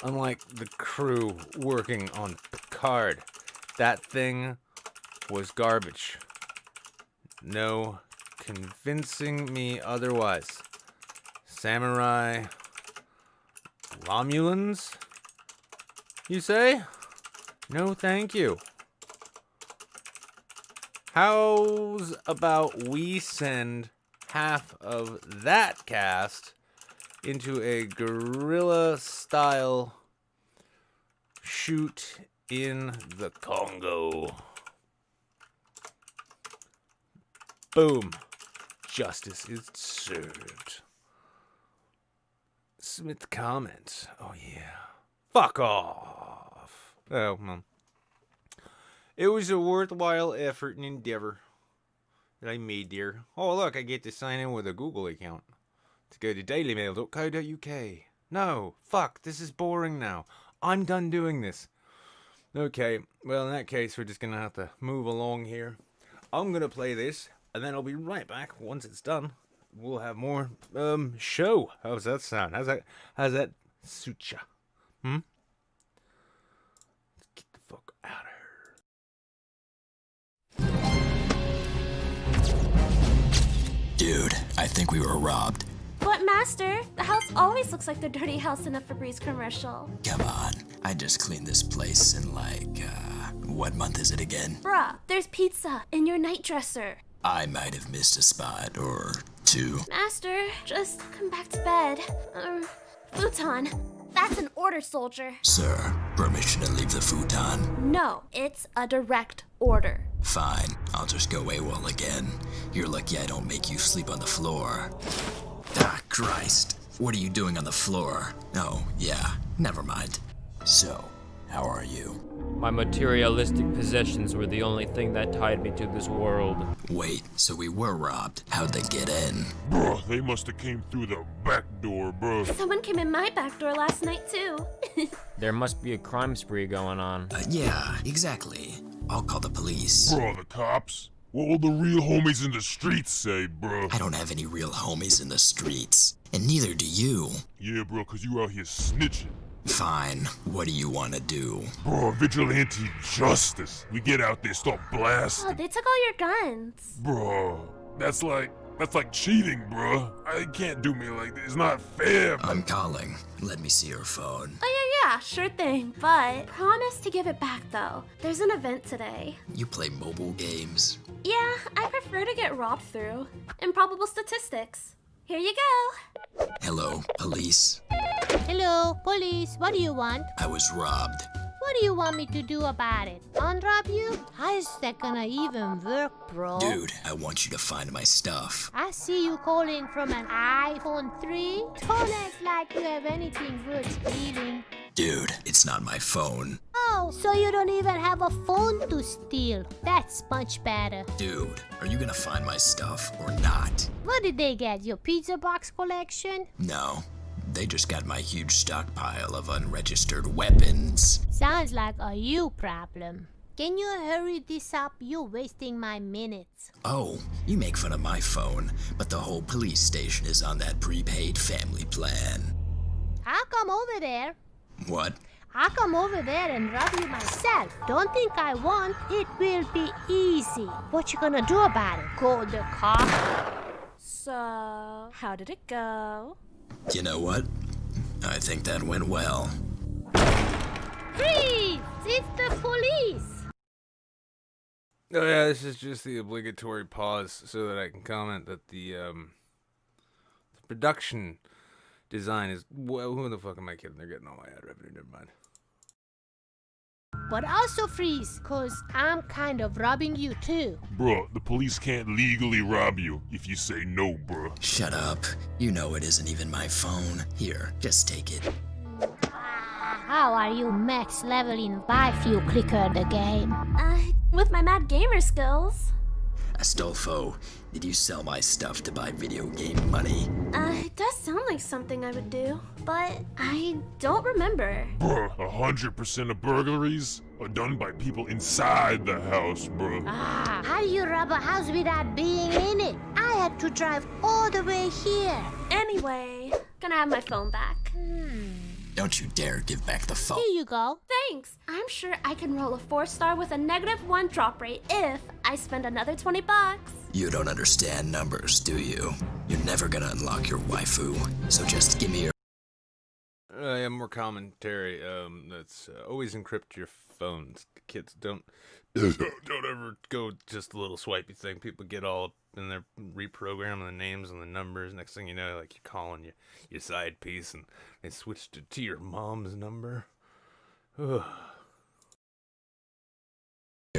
Unlike the crew working on Picard, that thing was garbage. No convincing me otherwise. Samurai Romulans, you say? No, thank you. How's about we send half of that cast into a guerrilla-style shoot in the Congo? Boom. Justice is served. Submit comment. Oh, yeah. Fuck off. Oh, well. It was a worthwhile effort and endeavor that I made there. Oh, look, I get to sign in with a Google account to go to dailymail.co.uk. No, fuck, this is boring now. I'm done doing this. Okay, well, in that case, we're just gonna have to move along here. I'm gonna play this, and then I'll be right back once it's done. We'll have more, show. How's that sound? How's that suit ya? Let's get the fuck out of here. Dude, I think we were robbed. But Master, the house always looks like the dirty house in a Febreze commercial. Come on, I just cleaned this place in what month is it again? Bruh, there's pizza in your night dresser. I might have missed a spot or 2. Master, just come back to bed. Futon. That's an order, soldier. Sir, permission to leave the futon? No, it's a direct order. Fine, I'll just go AWOL again. You're lucky I don't make you sleep on the floor. Ah, Christ. What are you doing on the floor? Oh, yeah, never mind. So, how are you? My materialistic possessions were the only thing that tied me to this world. Wait, so we were robbed. How'd they get in? Bruh, they must have came through the back door, bruh. Someone came in my back door last night, too. There must be a crime spree going on. Yeah, exactly. I'll call the police. Bruh, the cops? What will the real homies in the streets say, bruh? I don't have any real homies in the streets. And neither do you. Yeah, bruh, 'cause you out here snitching. Fine, what do you want to do? Bruh, vigilante justice. We get out there, start blasting. Oh, they took all your guns. Bruh, that's like cheating, bruh. I can't do me like this. It's not fair. I'm calling. Let me see your phone. Oh, yeah, sure thing. But promise to give it back, though. There's an event today. You play mobile games? Yeah, I prefer to get robbed through. Improbable statistics. Here you go. Hello, police. Hello, police. What do you want? I was robbed. What do you want me to do about it? Unrob you? How's that gonna even work, bro? Dude, I want you to find my stuff. I see you calling from an iPhone 3. Don't act like you have anything worth stealing. Dude, it's not my phone. Oh, so you don't even have a phone to steal. That's much better. Dude, are you gonna find my stuff or not? What did they get? Your pizza box collection? No, they just got my huge stockpile of unregistered weapons. Sounds like a you problem. Can you hurry this up? You're wasting my minutes. Oh, you make fun of my phone, but the whole police station is on that prepaid family plan. I'll come over there. What? I'll come over there and rob you myself. Don't think I won't. It will be easy. What you gonna do about it? Call the cop? So, how did it go? You know what? I think that went well. Freeze! It's the police! Oh yeah, this is just the obligatory pause so that I can comment that the production design is. Well, who the fuck am I kidding? They're getting all my ad revenue. Never mind. But also freeze, cause I'm kind of robbing you too. Bruh, the police can't legally rob you if you say no, bruh. Shut up. You know it isn't even my phone. Here, just take it. How are you max leveling biofuel clicker the game? With my mad gamer skills. Astolfo, did you sell my stuff to buy video game money? It does sound like something I would do, but I don't remember. Bruh, 100% of burglaries are done by people inside the house, bruh. How do you rob a house without being in it? I had to drive all the way here. Anyway, gonna have my phone back. Don't you dare give back the phone. Here you go. Thanks. I'm sure I can roll a 4-star with a -1 drop rate if I spend another $20. You don't understand numbers, do you? You're never gonna unlock your waifu, so just give me your... Yeah, more commentary. That's always encrypt your phones. Kids, don't ever go just a little swipey thing. People get all up in there reprogramming the names and the numbers. Next thing you know, like you're calling your side piece, and they switched it to your mom's number.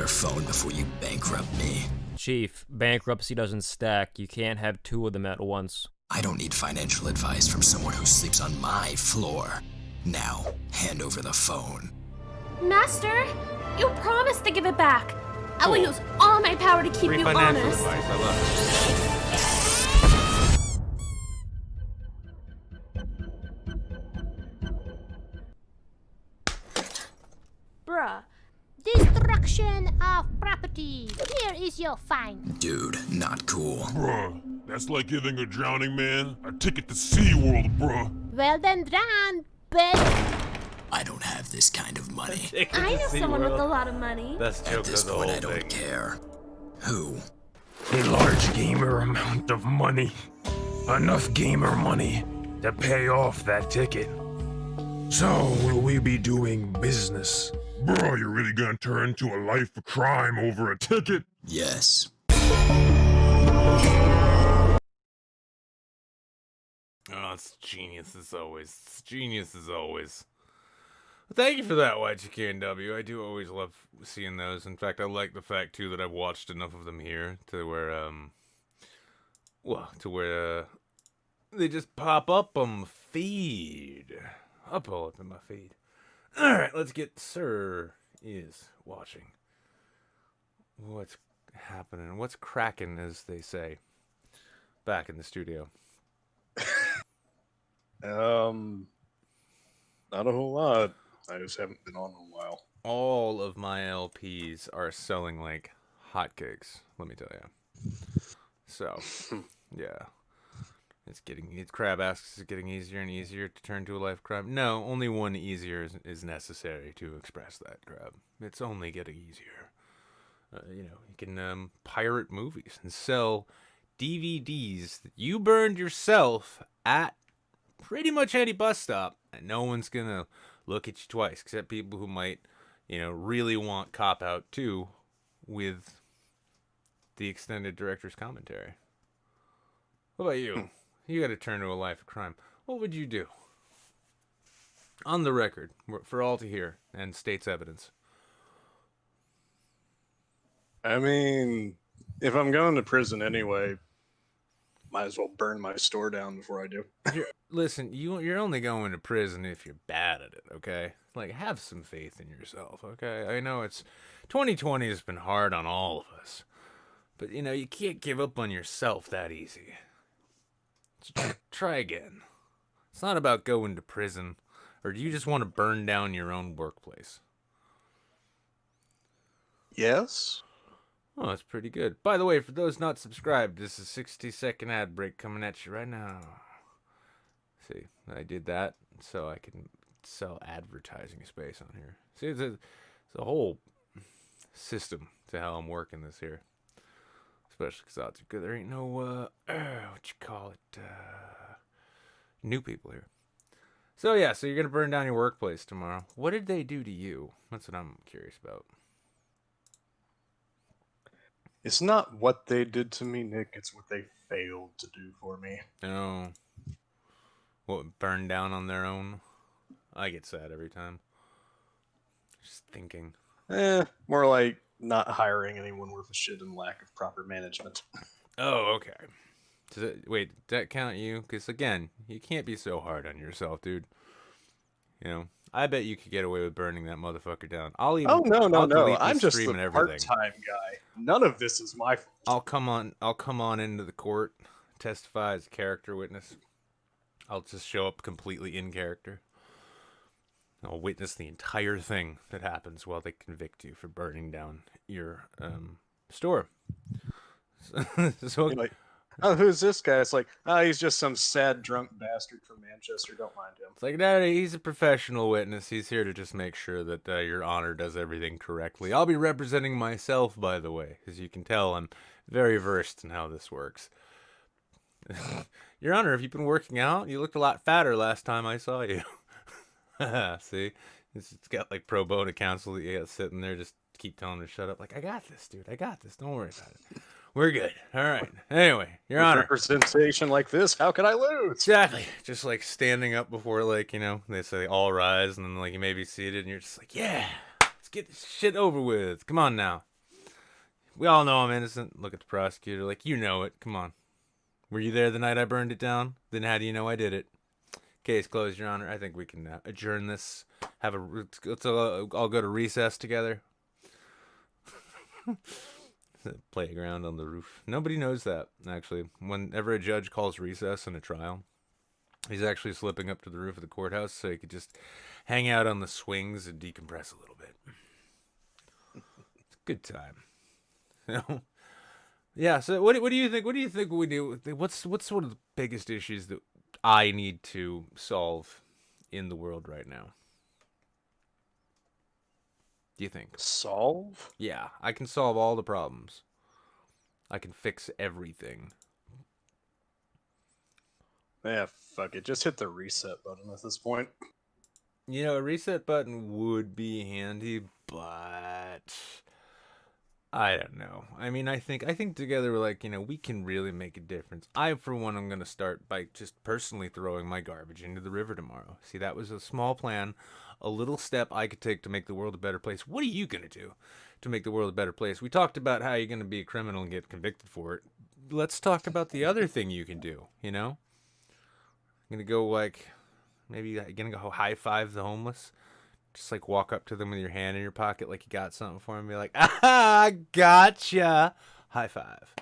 your phone before you bankrupt me. Chief, bankruptcy doesn't stack. You can't have two of them at once. I don't need financial advice from someone who sleeps on my floor. Now, hand over the phone. Master, you promised to give it back. I will use all my power to keep Free you financial honest. advice. I love it. Bruh. Destruction of property. Here is your fine. Dude, not cool. Bruh, that's like giving a drowning man a ticket to SeaWorld, bruh. Well then drown, bitch. I don't have this kind of money. I know someone with a lot of money. Best At joke this of the point, whole I don't thing. care. Who? A large gamer amount of money. Enough gamer money to pay off that ticket. So, will we be doing business? Bruh, you're really gonna turn to a life of crime over a ticket? Yes. Oh, it's genius as always. It's genius as always. Well, thank you for that, YGKNW. I do always love seeing those. In fact, I like the fact too that I've watched enough of them here to where they just pop up on my feed. I'll pull up in my feed. All right, let's get Sir is watching. What's happening? What's cracking, as they say, back in the studio. Not a whole lot. I just haven't been on in a while. All of my LPs are selling like hotcakes, let me tell you. So, yeah. Crab asks, is it getting easier and easier to turn to a life crime? No, only one easier is necessary to express that, Crab. It's only getting easier. You can pirate movies and sell DVDs that you burned yourself at pretty much any bus stop, and no one's gonna look at you twice, except people who might, really want Cop Out 2 with the extended director's commentary. What about you? You got to turn to a life of crime. What would you do? On the record, for all to hear, and state's evidence. I mean, if I'm going to prison anyway, might as well burn my store down before I do. Listen, you're only going to prison if you're bad at it, okay? Like, have some faith in yourself, okay? I know 2020 has been hard on all of us. But, you can't give up on yourself that easy. Try again. It's not about going to prison, or do you just want to burn down your own workplace? Yes? Oh, that's pretty good. By the way, for those not subscribed, this is a 60-second ad break coming at you right now. See, I did that so I can sell advertising space on here. See, it's a whole system to how I'm working this here. Especially because odds are good. There ain't no, new people here. So yeah, so you're going to burn down your workplace tomorrow. What did they do to you? That's what I'm curious about. It's not what they did to me, Nick. It's what they failed to do for me. Oh. What, burned down on their own? I get sad every time. Just thinking. More like not hiring anyone worth a shit and lack of proper management. Oh, okay. Wait, does that count you? Because, again, you can't be so hard on yourself, dude. You know, I bet you could get away with burning that motherfucker down. I'll Oh no, I'll delete I'm this just stream the and everything. part-time guy. None of this is my fault. I'll come on into the court, testify as a character witness. I'll just show up completely in character. I'll witness the entire thing that happens while they convict you for burning down your store. So You're like, oh, who's this guy? It's like, he's just some sad drunk bastard from Manchester. Don't mind him. it's like, no, he's a professional witness. He's here to just make sure that your honor does everything correctly. I'll be representing myself, by the way, as you can tell, I'm very versed in how this works. Your honor, have you been working out? You looked a lot fatter last time I saw you. See, it's got like pro bono counsel that you got sitting there, just keep telling her to shut up. Like, I got this, dude. I got this. Don't worry about it. We're good. All right. Anyway, Your With Honor. representation like this, how could I lose? Exactly. Just like standing up before, like, you know, they say all rise, and then like you may be seated, and you're just like, yeah, let's get this shit over with. Come on now. We all know I'm innocent. Look at the prosecutor, like, you know it. Come on. Were you there the night I burned it down? Then how do you know I did it? Case closed, Your Honor. I think we can adjourn this. Let's all go to recess together. Playground on the roof. Nobody knows that, actually. Whenever a judge calls recess in a trial, he's actually slipping up to the roof of the courthouse so he could just hang out on the swings and decompress a little bit. It's a good time. You know? Yeah, so what do you think? What do you think we do? What's sort of the biggest issues that I need to solve in the world right now? Do you think? Solve? Yeah, I can solve all the problems. I can fix everything. Yeah, fuck it. Just hit the reset button at this point. You know, a reset button would be handy, but I don't know. I mean, I think together we're like, you know, we can really make a difference. I, for one, am going to start by just personally throwing my garbage into the river tomorrow. See, that was a small plan, a little step I could take to make the world a better place. What are you going to do to make the world a better place? We talked about how you're going to be a criminal and get convicted for it. Let's talk about the other thing you can do, you know? I'm going to go, like, maybe you're going to go high-five the homeless. Just, like, walk up to them with your hand in your pocket like you got something for them and be like, ah, gotcha. High five.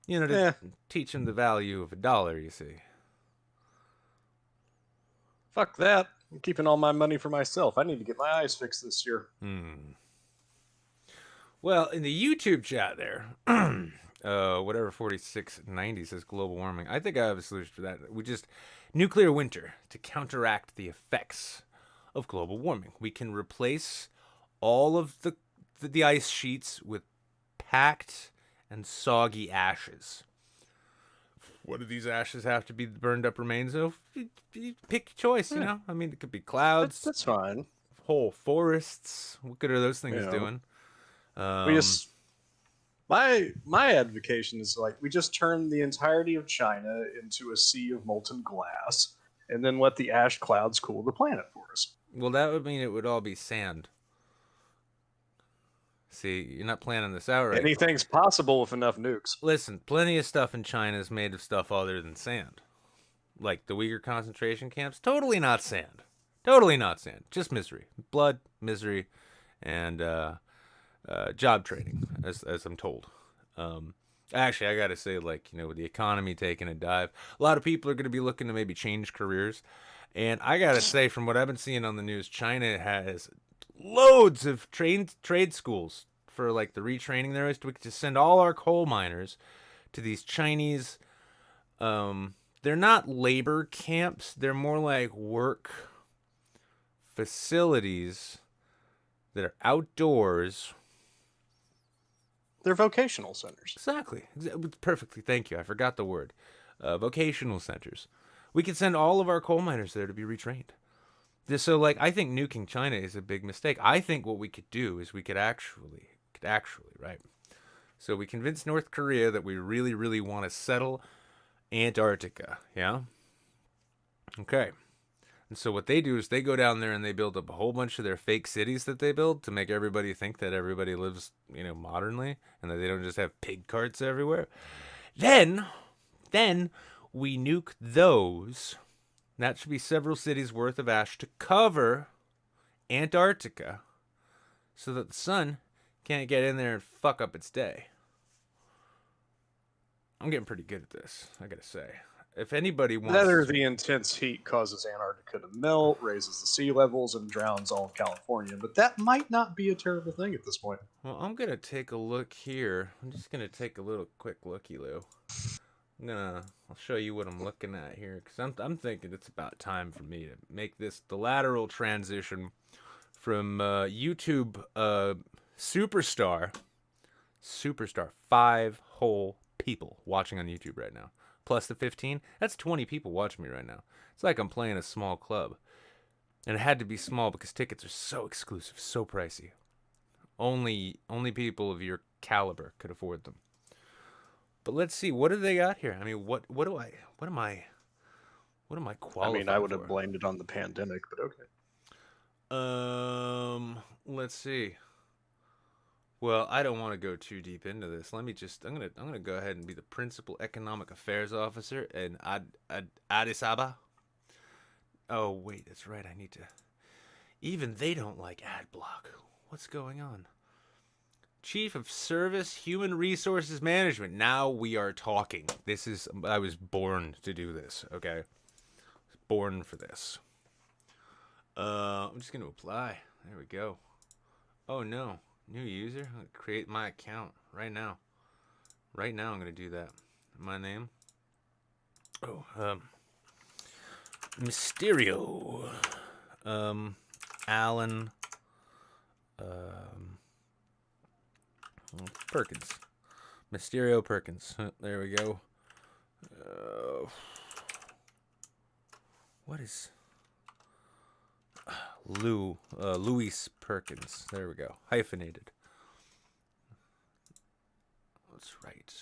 You know, to teach them the value of $1, you see. Fuck that. I'm keeping all my money for myself. I need to get my eyes fixed this year. Well, in the YouTube chat there, whatever 4690 says global warming. I think I have a solution for that. Nuclear winter to counteract the effects of global warming. We can replace all of the ice sheets with packed and soggy ashes. What do these ashes have to be the burned up remains of? You pick your choice, you know? I mean, it could be clouds. That's fine. Whole forests. What good are those things doing? My advocation is like we just turn the entirety of China into a sea of molten glass and then let the ash clouds cool the planet for us. Well, that would mean it would all be sand. See, you're not planning this out right. Anything's possible with enough nukes. Listen, plenty of stuff in China is made of stuff other than sand. Like the Uyghur concentration camps, totally not sand. Totally not sand. Just misery. Blood, misery, and job training, as I'm told. Actually, I gotta say, like, you know, with the economy taking a dive, a lot of people are gonna be looking to maybe change careers. And I gotta say, from what I've been seeing on the news, China has loads of trade schools for like the retraining there is. We could just send all our coal miners to these Chinese. They're not labor camps. They're more like work facilities that are outdoors. They're vocational centers. Exactly. Perfectly. Thank you. I forgot the word. Vocational centers. We could send all of our coal miners there to be retrained. So, like, I think nuking China is a big mistake. I think what we could do is we could actually left, actually, right? So we convinced North Korea that we really, really want to settle Antarctica, yeah? Okay. And so what they do is they go down there and they build up a whole bunch of their fake cities that they build to make everybody think that everybody lives, modernly, and that they don't just have pig carts everywhere. Then we nuke those. That should be several cities worth of ash to cover Antarctica so that the sun can't get in there and fuck up its day. I'm getting pretty good at this, I gotta say. If anybody wants... That or the intense heat causes Antarctica to melt, raises the sea levels, and drowns all of California. But that might not be a terrible thing at this point. Well, I'm gonna take a look here. I'm just gonna take a little quick looky-loo. I'll show you what I'm looking at here, because I'm thinking it's about time for me to make this the lateral transition from YouTube superstar, 5 whole people watching on YouTube right now, plus the 15. That's 20 people watching me right now. It's like I'm playing a small club, and it had to be small because tickets are so exclusive, so pricey. Only people of your caliber could afford them. But let's see, what do they got here? I mean, what am I qualified I mean, I would for? have blamed it on the pandemic, but okay. Let's see. Well, I don't want to go too deep into this. I'm gonna go ahead and be the principal economic affairs officer in Addis Ababa. Oh wait, that's right. I need to. Even they don't like ad block. What's going on? Chief of Service Human Resources Management. Now we are talking. I was born to do this, okay? I was born for this. I'm just going to apply. There we go. Oh no, new user. I'm going to create my account right now. Right now I'm going to do that. My name. Mysterio. Alan. Perkins. Mysterio Perkins. There we go. What is... Luis Perkins. There we go. Hyphenated. That's right.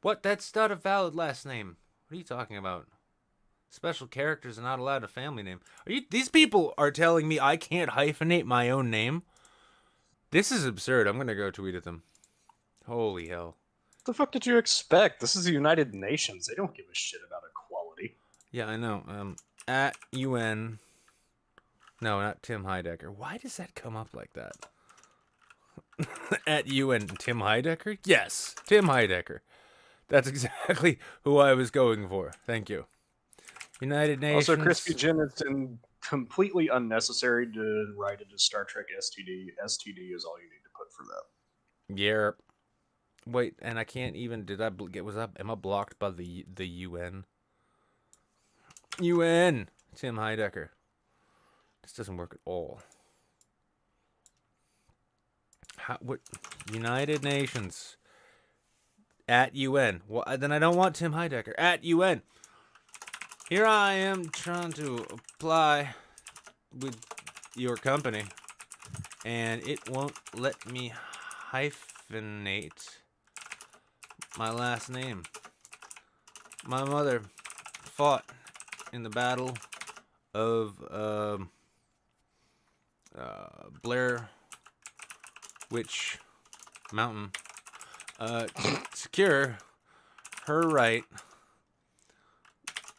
What? That's not a valid last name. What are you talking about? Special characters are not allowed a family name. These people are telling me I can't hyphenate my own name? This is absurd. I'm gonna go tweet at them. Holy hell. What the fuck did you expect? This is the United Nations. They don't give a shit about equality. Yeah, I know. At UN. No, not Tim Heidecker. Why does that come up like that? At UN, Tim Heidecker? Yes, Tim Heidecker. That's exactly who I was going for. Thank you. United Nations. Also, Crispy Jim, it's completely unnecessary to write it as Star Trek STD. STD is all you need to put for that. Yeah. Wait, and I can't even. Am I blocked by the UN? UN. Tim Heidecker. This doesn't work at all. What? United Nations. At UN. Well, then I don't want Tim Heidecker. At UN. Here I am trying to apply with your company, and it won't let me hyphenate my last name. My mother fought in the battle of Blair Witch Mountain to secure her right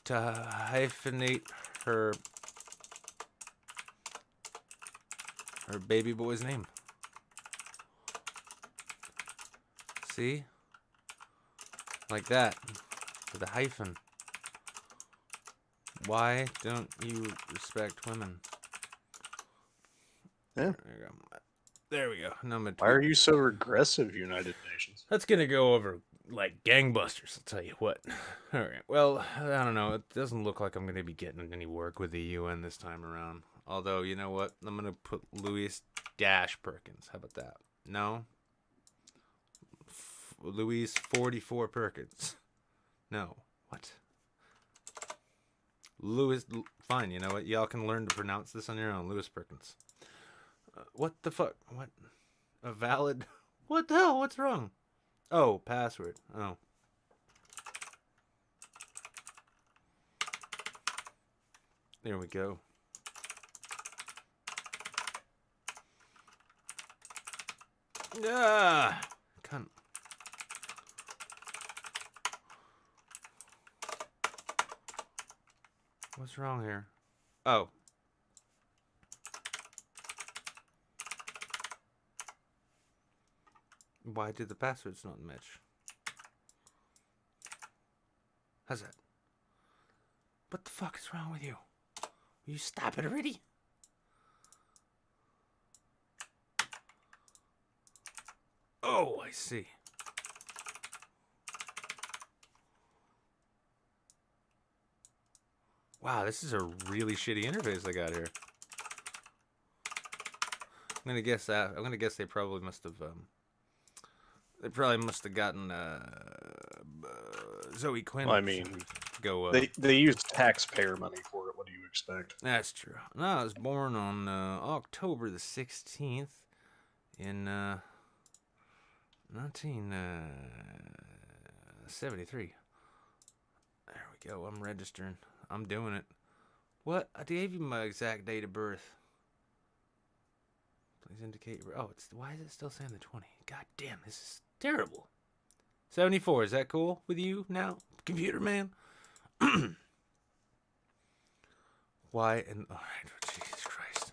to hyphenate her baby boy's name. See? Like that. With a hyphen. Why don't you respect women? Yeah. There we go. Why are you so regressive, United Nations? That's gonna go over like gangbusters, I'll tell you what. Alright, well, I don't know. It doesn't look like I'm gonna be getting any work with the UN this time around. Although, you know what? I'm gonna put Louis Perkins. How about that? No? Louis 44 Perkins. No. What? Louis... Fine, you know what? Y'all can learn to pronounce this on your own. Louis Perkins. What the fuck? What? A valid... What the hell? What's wrong? Oh, password. Oh. There we go. Ah, cunt. What's wrong here? Oh. Why did the passwords not match? How's that? What the fuck is wrong with you? Will you stop it already? Oh, I see. Wow, this is a really shitty interface I got here. I'm gonna guess that. I'm gonna guess they probably must have. They probably must have gotten Zoe Quinn. Well, I mean, to go. they use taxpayer money for it. What do you expect? That's true. No, I was born on October the 16th in 1973. There we go. I'm registering. I'm doing it. What? I gave you my exact date of birth. Please indicate. Oh, it's why is it still saying the 20? God damn, this is terrible. 74. Is that cool with you now, computer man? Why and all right, Jesus Christ.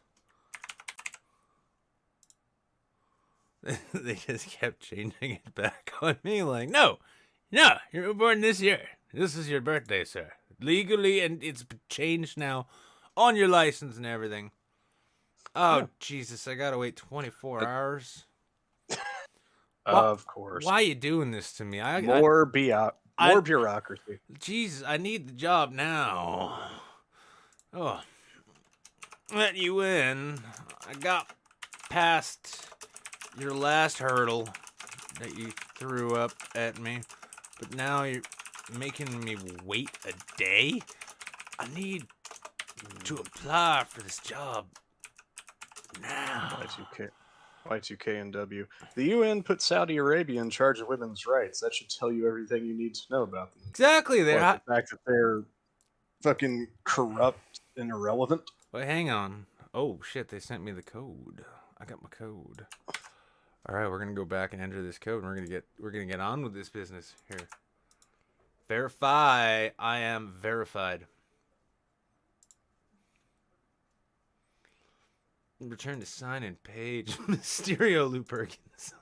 They just kept changing it back on me like, no, you were born this year. This is your birthday, sir. Legally, and it's changed now on your license and everything. Oh, yeah. Jesus, I gotta wait 24 hours. Of course. Why are you doing this to me? More bureaucracy. Jesus, I need the job now. Oh, let you in. I got past your last hurdle that you threw up at me, but now you're making me wait a day? I need to apply for this job now. Y2K and W. The UN put Saudi Arabia in charge of women's rights. That should tell you everything you need to know about them. Exactly. The fact that they're fucking corrupt and irrelevant. Wait, hang on. Oh shit! They sent me the code. I got my code. All right, we're gonna go back and enter this code, and we're gonna get on with this business here. Verify. I am verified. Return to sign-in page. Mysterio Lou Perkins.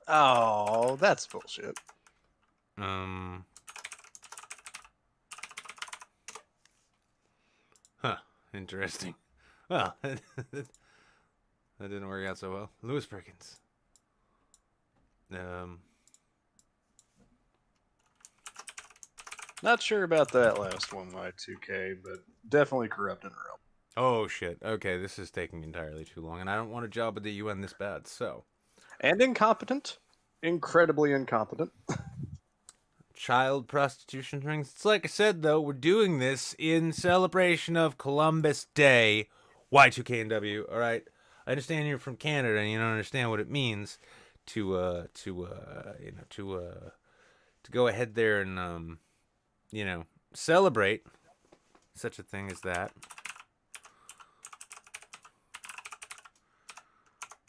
Oh, that's bullshit. Huh. Interesting. Well, that didn't work out so well. Louis Perkins. Not sure about that last one, Y2K, but definitely corrupt and irrelevant. Oh shit. Okay, this is taking entirely too long, and I don't want a job at the UN this bad. So. And incompetent. Incredibly incompetent. Child prostitution rings. It's like I said, though, we're doing this in celebration of Columbus Day. Y2K and W. All right. I understand you're from Canada and you don't understand what it means to go ahead there and celebrate such a thing as that.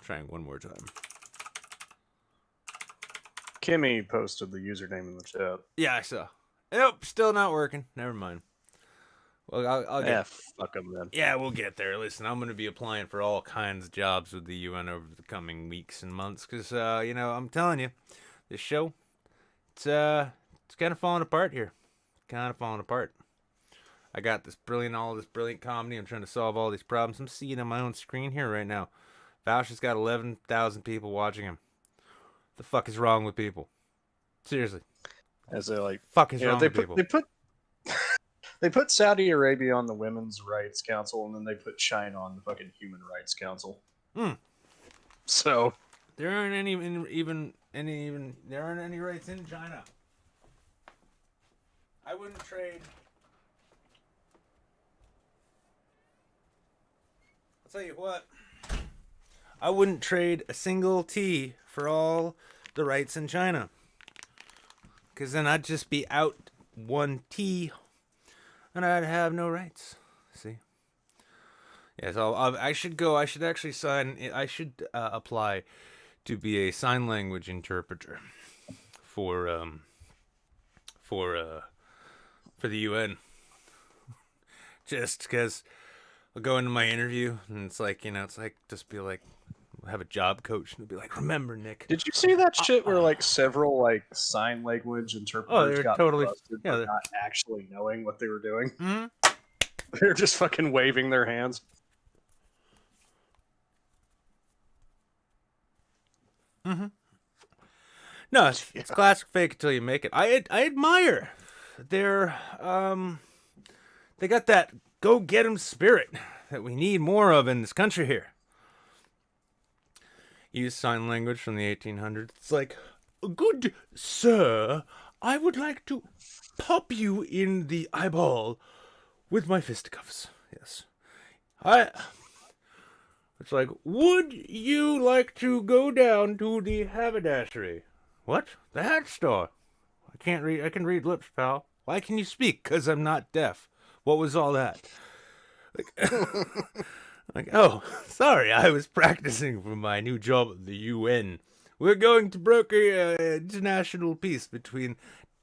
Trying one more time. Kimmy posted the username in the chat. Yeah, I saw. Nope, still not working. Never mind. Well, I'll get. Fuck them then. Yeah, we'll get there. Listen, I'm going to be applying for all kinds of jobs with the UN over the coming weeks and months because, I'm telling you, this show, it's kind of falling apart here. Kind of falling apart. I got all this brilliant comedy. I'm trying to solve all these problems. I'm seeing it on my own screen here right now. Vaush has got 11,000 people watching him. The fuck is wrong with people? Seriously. As they like, fuck is wrong with people? They put Saudi Arabia on the Women's Rights Council, and then they put China on the fucking Human Rights Council. So there aren't any rights in China. I wouldn't trade tell you what. I wouldn't trade a single T for all the rights in China. Because then I'd just be out one T and I'd have no rights. See? Yeah, so I should go. I should actually apply to be a sign language interpreter for the UN. Just because I'll go into my interview and it's like, just be like, have a job coach and be like, remember, Nick. Did you see that shit where like several like sign language interpreters they're got totally busted yeah, for not actually knowing what they were doing? Mm-hmm. They're just fucking waving their hands. Mm-hmm. No, it's classic fake it till you make it. I admire their they got that go get 'em spirit that we need more of in this country here. Use sign language from the 1800s. It's like, good sir, I would like to pop you in the eyeball with my fisticuffs. Yes. It's like, would you like to go down to the haberdashery? What? The hat store? I can't read. I can read lips, pal. Why can you speak? 'Cause I'm not deaf. What was all that? Like, oh, sorry, I was practicing for my new job at the UN. We're going to broker international peace between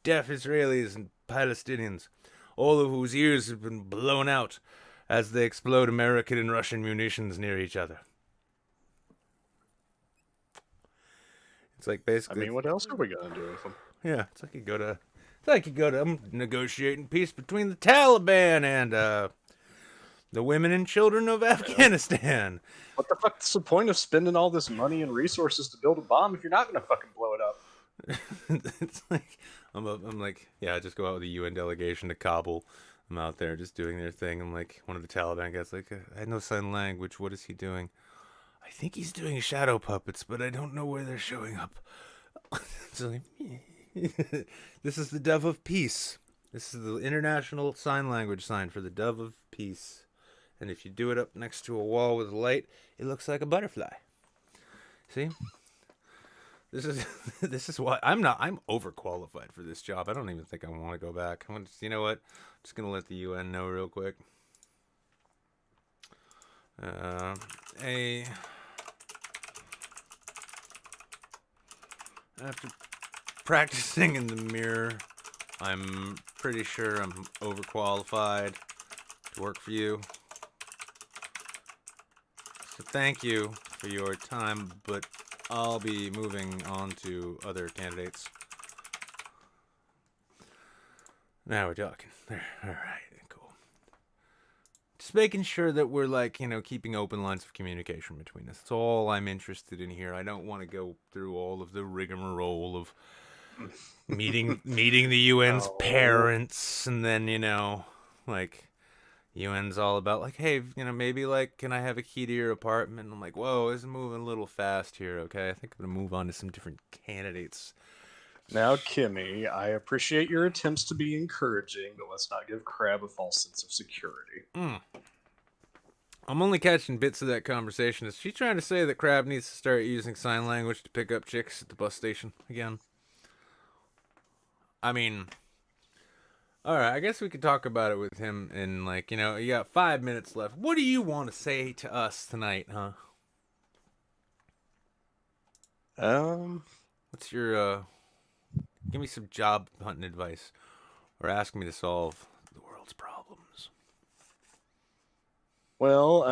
deaf Israelis and Palestinians, all of whose ears have been blown out as they explode American and Russian munitions near each other. It's like basically. I mean, what else are we gonna do with them? Yeah, it's like you go to. I'm negotiating peace between the Taliban and the women and children of Afghanistan. What the fuck's the point of spending all this money and resources to build a bomb if you're not gonna fucking blow it up? It's like I'm like, yeah, I just go out with a UN delegation to Kabul. I'm out there just doing their thing. I'm like, one of the Taliban guys, like, I know sign language. What is he doing? I think he's doing shadow puppets, but I don't know where they're showing up. It's like, this is the dove of peace. This is the international sign language sign for the dove of peace. And if you do it up next to a wall with a light, it looks like a butterfly. See? This is why I'm overqualified for this job. I don't even think I want to go back. You know what? I'm just gonna let the UN know real quick. After practicing in the mirror, I'm pretty sure I'm overqualified to work for you. So thank you for your time, but I'll be moving on to other candidates. Now we're talking. There. All right, cool. Just making sure that we're keeping open lines of communication between us. That's all I'm interested in here. I don't want to go through all of the rigmarole of meeting the UN's parents, and then UN's all about hey, maybe can I have a key to your apartment? And I'm like, whoa, this is moving a little fast here. Okay, I think I'm gonna move on to some different candidates. Now, Kimmy, I appreciate your attempts to be encouraging, but let's not give Crab a false sense of security. I'm only catching bits of that conversation. Is she trying to say that Crab needs to start using sign language to pick up chicks at the bus station again? I mean, alright, I guess we could talk about it with him in you got 5 minutes left. What do you want to say to us tonight, huh? What's your, give me some job hunting advice, or ask me to solve the world's problems. Well,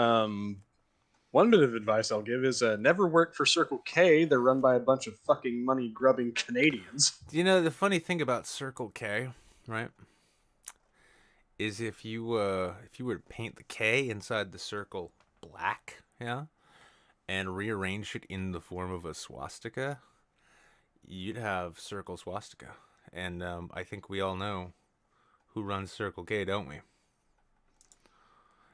one bit of advice I'll give is never work for Circle K. They're run by a bunch of fucking money-grubbing Canadians. The funny thing about Circle K, right, is if you were to paint the K inside the circle black, yeah, and rearrange it in the form of a swastika, you'd have Circle Swastika. And I think we all know who runs Circle K, don't we?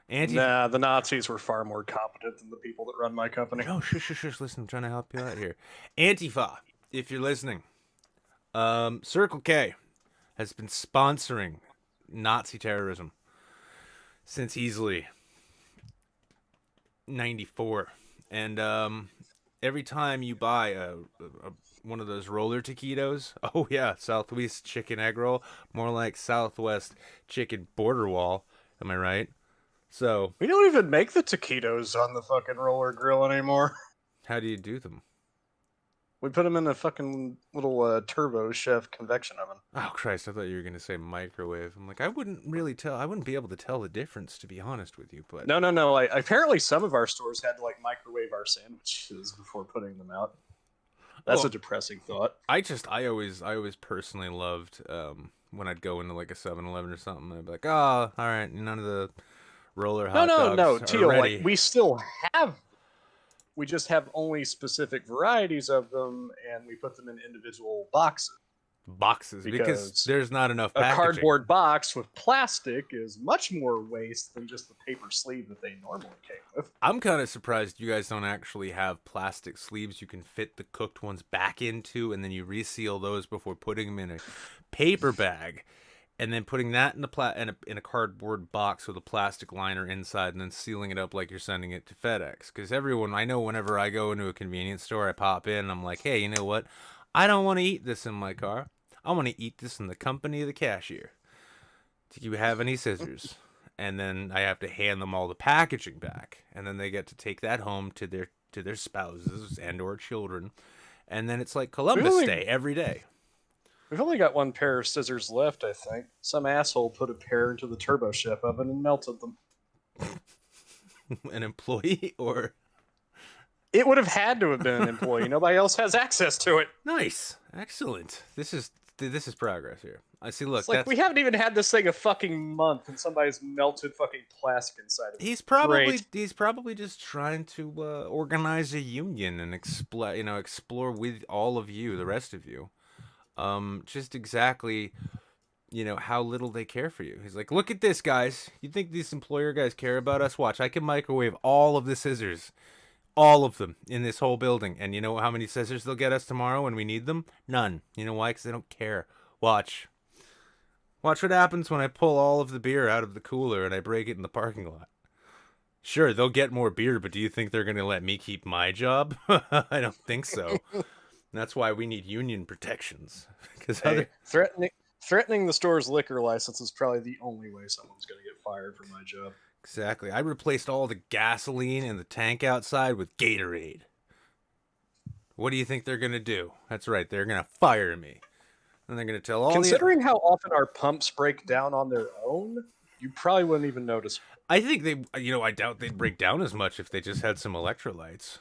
Nah, the Nazis were far more competent than the people that run my company. No, shush. Listen, I'm trying to help you out here. Antifa, if you're listening, Circle K has been sponsoring Nazi terrorism since easily '94, and every time you buy one of those roller taquitos, oh yeah, Southwest chicken egg roll, more like Southwest chicken border wall. Am I right? So We don't even make the taquitos on the fucking roller grill anymore. how do you do them? We put them in a fucking little turbo chef convection oven. Oh Christ! I thought you were gonna say microwave. I'm like, I wouldn't really tell. I wouldn't be able to tell the difference, to be honest with you. But No. Apparently, some of our stores had to like microwave our sandwiches before putting them out. That's Well, a depressing thought. I always personally loved when I'd go into like a 7-Eleven or something. I'd be like, oh, all right, none of the roller hot dogs No, are Teal. ready. Like we still have. We just have only specific varieties of them, and we put them in individual boxes. Boxes because there's not enough A packaging. cardboard box with plastic is much more waste than just the paper sleeve that they normally came with. I'm kind of surprised you guys don't actually have plastic sleeves you can fit the cooked ones back into, and then you reseal those before putting them in a paper bag, and then putting that in a cardboard box with a plastic liner inside, and then sealing it up like you're sending it to FedEx. Because I know whenever I go into a convenience store, I pop in and I'm like, hey, you know what? I don't want to eat this in my car. I want to eat this in the company of the cashier. Do you have any scissors? And then I have to hand them all the packaging back, and then they get to take that home to their spouses and or children, and then it's like Columbus Day every day. We've only got one pair of scissors left, I think. Some asshole put a pair into the turbo chef oven and melted them. An employee or? It would have had to have been an employee. Nobody else has access to it. Nice, excellent. This is progress here. I see. Look, It's like we haven't even had this thing a fucking month, and somebody's melted fucking plastic inside of it. He's probably just trying to organize a union and explore with all of you, the rest of you, just exactly, how little they care for you. He's like, look at this, guys. You think these employer guys care about us? Watch, I can microwave all of the scissors. All of them in this whole building. And you know how many scissors they'll get us tomorrow when we need them? None. You know why? Because they don't care. Watch. Watch what happens when I pull all of the beer out of the cooler and I break it in the parking lot. Sure, they'll get more beer, but do you think they're going to let me keep my job? I don't think so. That's why we need union protections. Because threatening the store's liquor license is probably the only way someone's going to get fired from my job. Exactly. I replaced all the gasoline in the tank outside with Gatorade. What do you think they're going to do? That's right. They're going to fire me. And they're going to tell all Considering how often our pumps break down on their own, you probably wouldn't even notice. I think I doubt they'd break down as much if they just had some electrolytes.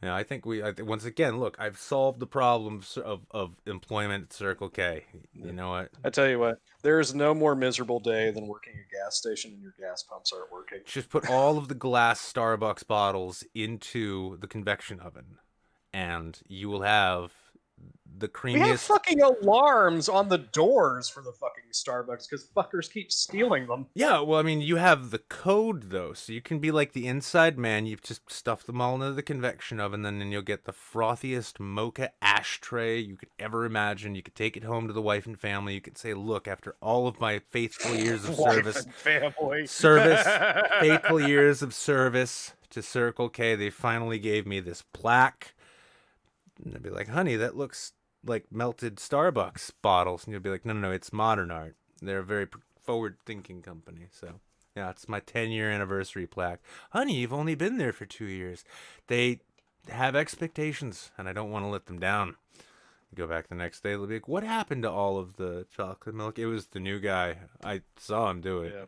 Yeah, I think once again, look, I've solved the problems of employment at Circle K. You know what? I tell you what, there is no more miserable day than working a gas station and your gas pumps aren't working. Just put all of the glass Starbucks bottles into the convection oven, and you will have the creamiest. We have fucking alarms on the doors for the fucking Starbucks because fuckers keep stealing them. Yeah, well, I mean, you have the code, though, so you can be like the inside man. You just stuff them all into the convection oven, and then you'll get the frothiest mocha ashtray you could ever imagine. You could take it home to the wife and family. You could say, look, after all of my faithful years of service, faithful years of service to Circle K, they finally gave me this plaque. And they'd be like, honey, that looks like melted Starbucks bottles. And you'll be like, no, it's modern art. They're a very forward-thinking company. So, yeah, it's my 10-year anniversary plaque. Honey, you've only been there for 2 years. They have expectations, and I don't want to let them down. You go back the next day, they'll be like, what happened to all of the chocolate milk? It was the new guy. I saw him do it. Yeah.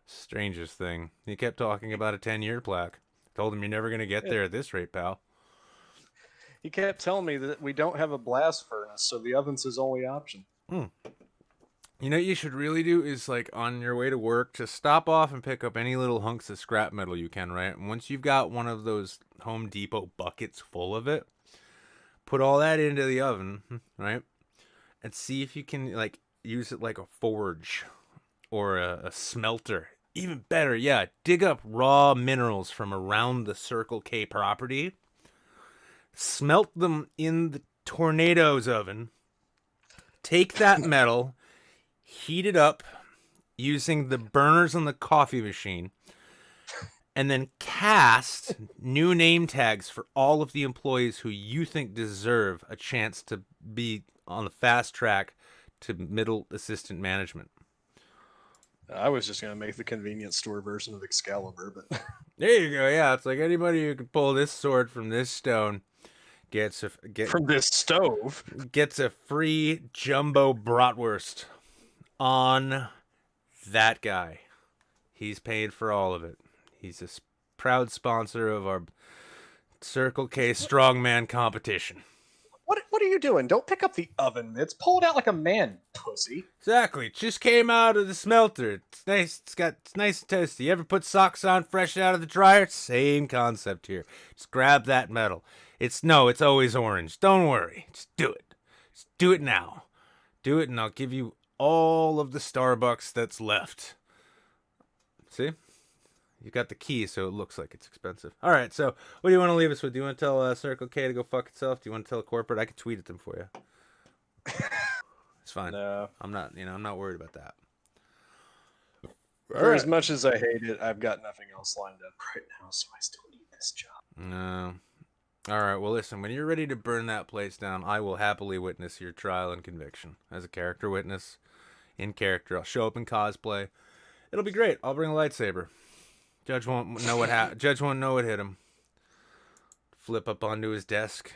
Strangest thing. He kept talking about a 10-year plaque. Told him, you're never going to get there at this rate, pal. He kept telling me that we don't have a blast furnace, so the oven's his only option. You know what you should really do is, like, on your way to work, just stop off and pick up any little hunks of scrap metal you can, right? And once you've got one of those Home Depot buckets full of it, put all that into the oven, right? And see if you can, like, use it like a forge or a smelter. Even better, yeah, dig up raw minerals from around the Circle K property. Smelt them in the Tornado's oven. Take that metal, heat it up using the burners on the coffee machine, and then cast new name tags for all of the employees who you think deserve a chance to be on the fast track to middle assistant management. I was just gonna make the convenience store version of Excalibur, but There you go. Yeah, it's like anybody who can pull this sword from this stone gets from this stove. gets a free jumbo bratwurst on that guy. He's paid for all of it. He's a proud sponsor of our Circle K Strongman competition. What are you doing? Don't pick up the oven mitts. Pull it out like a man, pussy. Exactly. It just came out of the smelter. It's nice. It's nice and toasty. You ever put socks on fresh out of the dryer? Same concept here. Just grab that metal. It's always orange. Don't worry. Just do it. Just do it now. Do it and I'll give you all of the Starbucks that's left. See? You got the key, so it looks like it's expensive. All right, so what do you want to leave us with? Do you want to tell Circle K to go fuck itself? Do you want to tell corporate? I could tweet at them for you. It's fine. No. I'm not worried about that. For as much as I hate it, I've got nothing else lined up right now, so I still need this job. No. All right, well, listen, when you're ready to burn that place down, I will happily witness your trial and conviction. As a character witness, in character, I'll show up in cosplay. It'll be great. I'll bring a lightsaber. Judge won't know what hit him. Flip up onto his desk.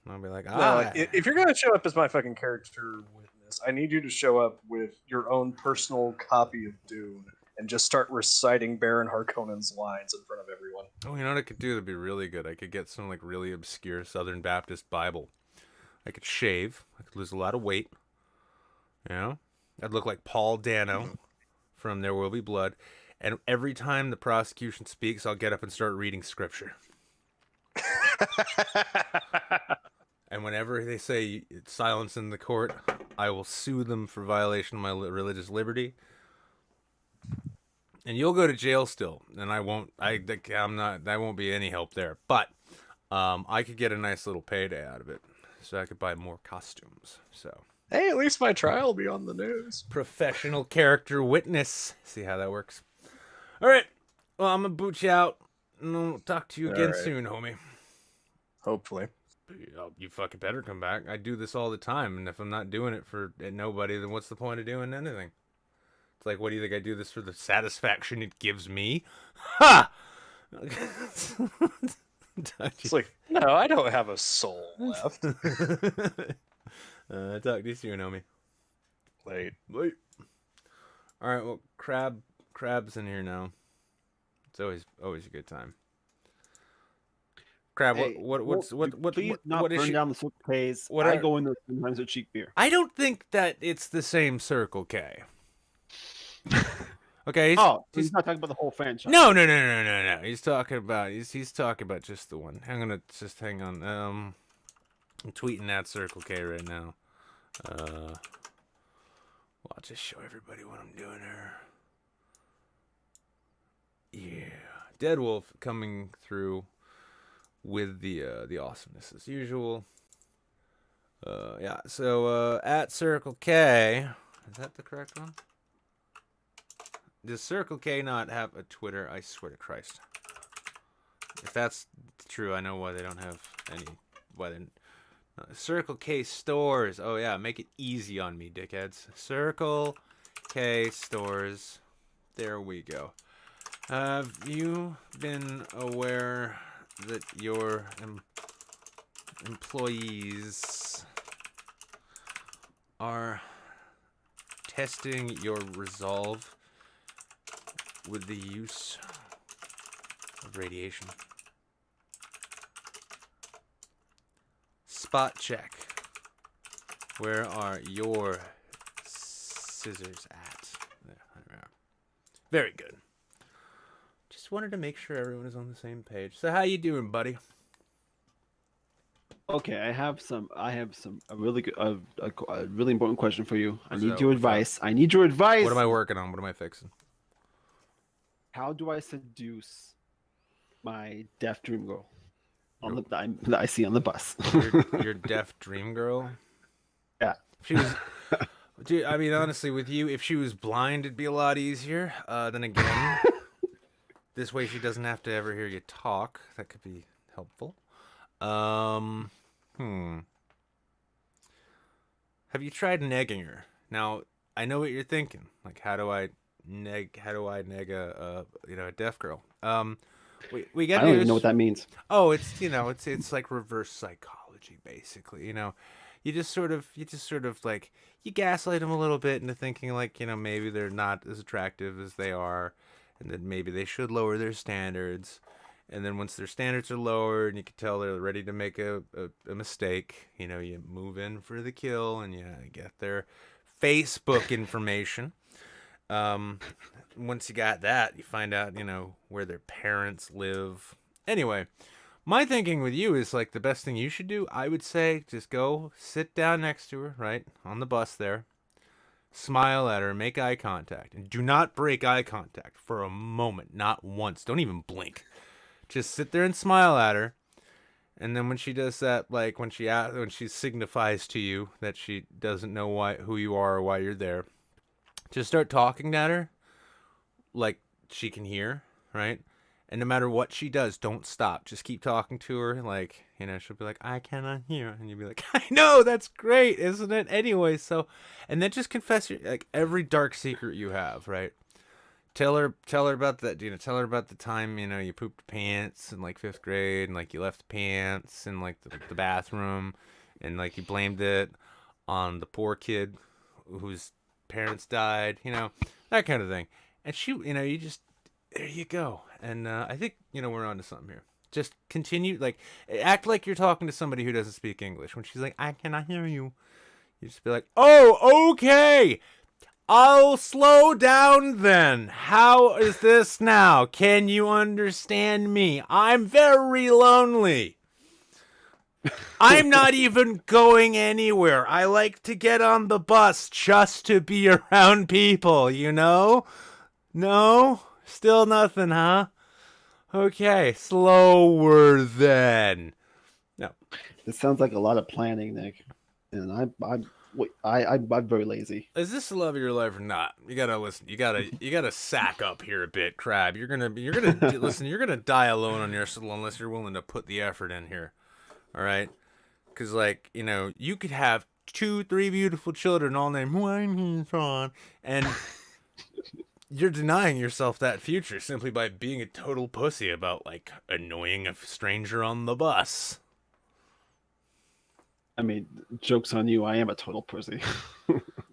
I'll be like, if you're gonna show up as my fucking character witness, I need you to show up with your own personal copy of Dune and just start reciting Baron Harkonnen's lines in front of everyone. Oh, you know what I could do? That'd be really good. I could get some like really obscure Southern Baptist Bible. I could shave. I could lose a lot of weight. You know, I'd look like Paul Dano from There Will Be Blood. And every time the prosecution speaks, I'll get up and start reading scripture. And whenever they say silence in the court, I will sue them for violation of my religious liberty. And you'll go to jail still, and I won't be any help there. But I could get a nice little payday out of it, so I could buy more costumes. So hey, at least my trial will be on the news. Professional character witness. See how that works. All right. Well, I'm gonna boot you out, and I'll talk to you again soon, homie. Hopefully. You fucking better come back. I do this all the time, and if I'm not doing it for nobody, then what's the point of doing anything? It's like, what do you think I do this for? The satisfaction it gives me? Ha! It's like, no, I don't have a soul left. Talk to you soon, homie. Late. All right. Well, Crab's in here now. It's always a good time. Crab, hey, please not burn down the Circle K's. I go in there sometimes with cheap beer. I don't think that it's the same Circle K. Okay. He's not talking about the whole franchise. No. He's talking about just the one. I'm gonna just hang on. I'm tweeting at Circle K right now. Well, I'll just show everybody what I'm doing here. Yeah, Dead Wolf coming through with the awesomeness as usual. Yeah. So at Circle K, is that the correct one? Does Circle K not have a Twitter? I swear to Christ. If that's true, I know why they don't have any. Why they? Circle K stores. Oh yeah, make it easy on me, dickheads. Circle K stores. There we go. Have you been aware that your employees are testing your resolve with the use of radiation? Spot check. Where are your scissors at? There we are. Very good. Just wanted to make sure everyone is on the same page. So how you doing, buddy? Okay, I have a really good, a really important question for you. I need your advice. I need your advice. What am I working on? What am I fixing? How do I seduce my deaf dream girl that I see on the bus? your deaf dream girl? Yeah. She was. Dude, I mean, honestly, with you, if she was blind, it'd be a lot easier. Then again, This way she doesn't have to ever hear you talk. That could be helpful. Have you tried negging her? Now, I know what you're thinking. Like, how do I neg a deaf girl? We got I don't even know what that means. Oh, it's like reverse psychology, basically. You just sort of like you gaslight them a little bit into thinking like, maybe they're not as attractive as they are, and that maybe they should lower their standards. And then once their standards are lowered and you can tell they're ready to make a mistake, you move in for the kill and you get their Facebook information. Once you got that, you find out, where their parents live. Anyway, my thinking with you is like the best thing you should do, I would say, just go sit down next to her, right, on the bus there. Smile at her, make eye contact, and do not break eye contact for a moment, not once. Don't even blink. Just sit there and smile at her. And then when she does that, like when she signifies to you that she doesn't know who you are or why you're there, just start talking at her like she can hear, right? And no matter what she does, don't stop. Just keep talking to her. Like, she'll be like, I cannot hear. And you'll be like, I know, that's great, isn't it? Anyway, and then just confess every dark secret you have, right? Tell her about that, tell her about the time, you pooped pants in like 5th grade and like you left the pants in like the bathroom and like you blamed it on the poor kid whose parents died, that kind of thing. And she, you just, there you go. And I think, we're on to something here. Just continue, act like you're talking to somebody who doesn't speak English. When she's like, I cannot hear you, you just be like, oh, okay. I'll slow down then. How is this now? Can you understand me? I'm very lonely. I'm not even going anywhere. I like to get on the bus just to be around people, No? Still nothing, huh? Okay, slower then. No. This sounds like a lot of planning, Nick. And I'm very lazy. Is this the love of your life or not? You gotta listen. You gotta sack up here a bit, Crab. You're gonna listen. You're gonna die alone on your soul unless you're willing to put the effort in here. All right, because you could have 2-3 beautiful children all named Wine and you're denying yourself that future simply by being a total pussy about annoying a stranger on the bus. I mean, joke's on you. I am a total pussy.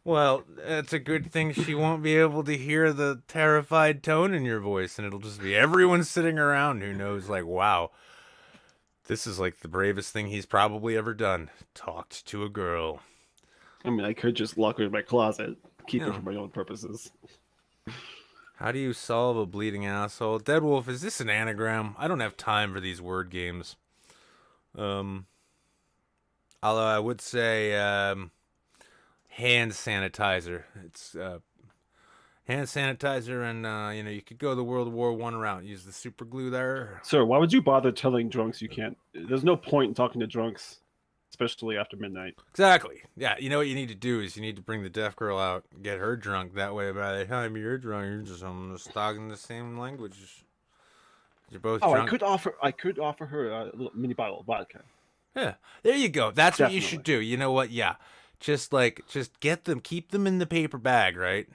Well, it's a good thing she won't be able to hear the terrified tone in your voice, and it'll just be everyone sitting around who knows, wow, this is the bravest thing he's probably ever done. Talked to a girl. I mean, I could just lock her in my closet, keep her for my own purposes. How do you solve a bleeding asshole? Deadwolf, is this an anagram? I don't have time for these word games. Although I would say hand sanitizer. It's hand sanitizer, and you could go the World War I route. Use the super glue there. Sir, why would you bother telling drunks you can't? There's no point in talking to drunks, especially after midnight. Exactly. Yeah, what you need to do is you need to bring the deaf girl out, get her drunk. That way, by the time you're drunk, you're just almost talking the same language. You're both drunk. I could offer her a little mini bottle of vodka. Yeah, there you go. That's Definitely. What you should do. You know what? Yeah, just get them, keep them in the paper bag, right?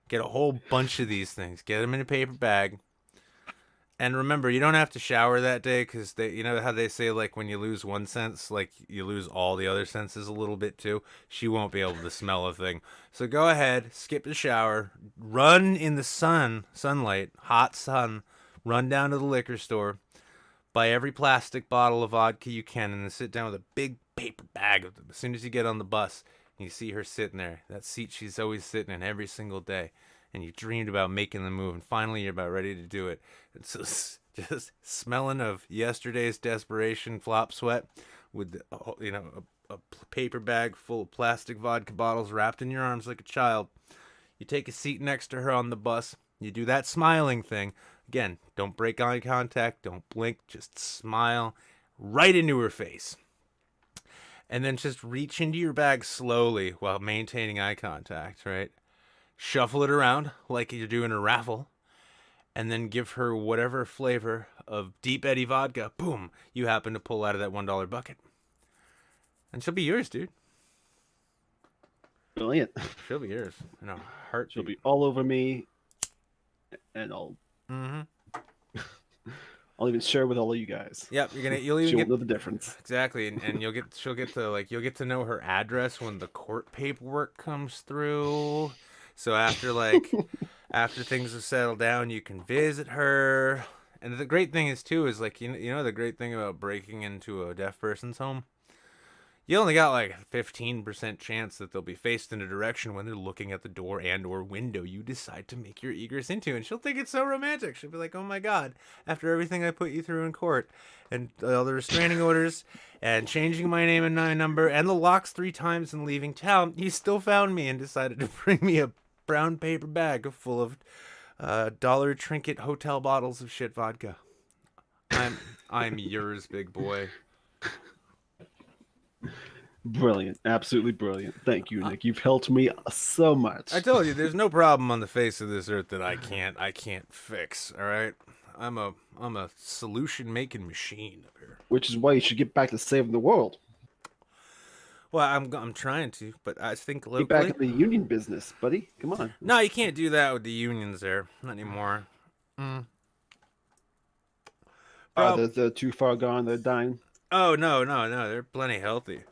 Get a whole bunch of these things. Get them in a paper bag. And remember, you don't have to shower that day because you know how they say when you lose one sense, you lose all the other senses a little bit too. She won't be able to smell a thing. So go ahead, skip the shower, run in the sunlight, hot sun, run down to the liquor store. Buy every plastic bottle of vodka you can, and then sit down with a big paper bag of them. As soon as you get on the bus, and you see her sitting there, that seat she's always sitting in every single day, and you dreamed about making the move, and finally you're about ready to do it. And so just smelling of yesterday's desperation flop sweat with a paper bag full of plastic vodka bottles wrapped in your arms like a child. You take a seat next to her on the bus. You do that smiling thing. Again, don't break eye contact, don't blink, just smile right into her face. And then just reach into your bag slowly while maintaining eye contact, right? Shuffle it around like you're doing a raffle. and then give her whatever flavor of Deep Eddy vodka, boom, you happen to pull out of that $1 bucket. And she'll be yours, dude. Brilliant. She'll be yours. In a heartbeat. She'll be all over me, and I'll I'll even share with all of you guys. Yep, you'll even She'll get know the difference. Exactly, and she'll get to know her address when the court paperwork comes through. So after things have settled down, you can visit her. And the great thing is too is like you know the great thing about breaking into a deaf person's home, you only got like a 15% chance that they'll be faced in a direction when they're looking at the door and or window you decide to make your egress into. And she'll think it's so romantic. She'll be like, oh my God, after everything I put you through in court and all the restraining orders and changing my name and my number and the locks 3 times and leaving town, you still found me and decided to bring me a brown paper bag full of dollar trinket hotel bottles of shit vodka. I'm yours, big boy. Brilliant. Absolutely brilliant. Thank you, Nick. You've helped me so much. I told you, there's no problem on the face of this earth that I can't fix. All right, I'm a solution making machine up here. Which is why you should get back to saving the world. Well, I'm trying to, but I think locally. Get back in the union business, buddy. Come on. No, you can't do that with the unions there. Not anymore. They're too far gone. They're dying. Oh no, they're plenty healthy.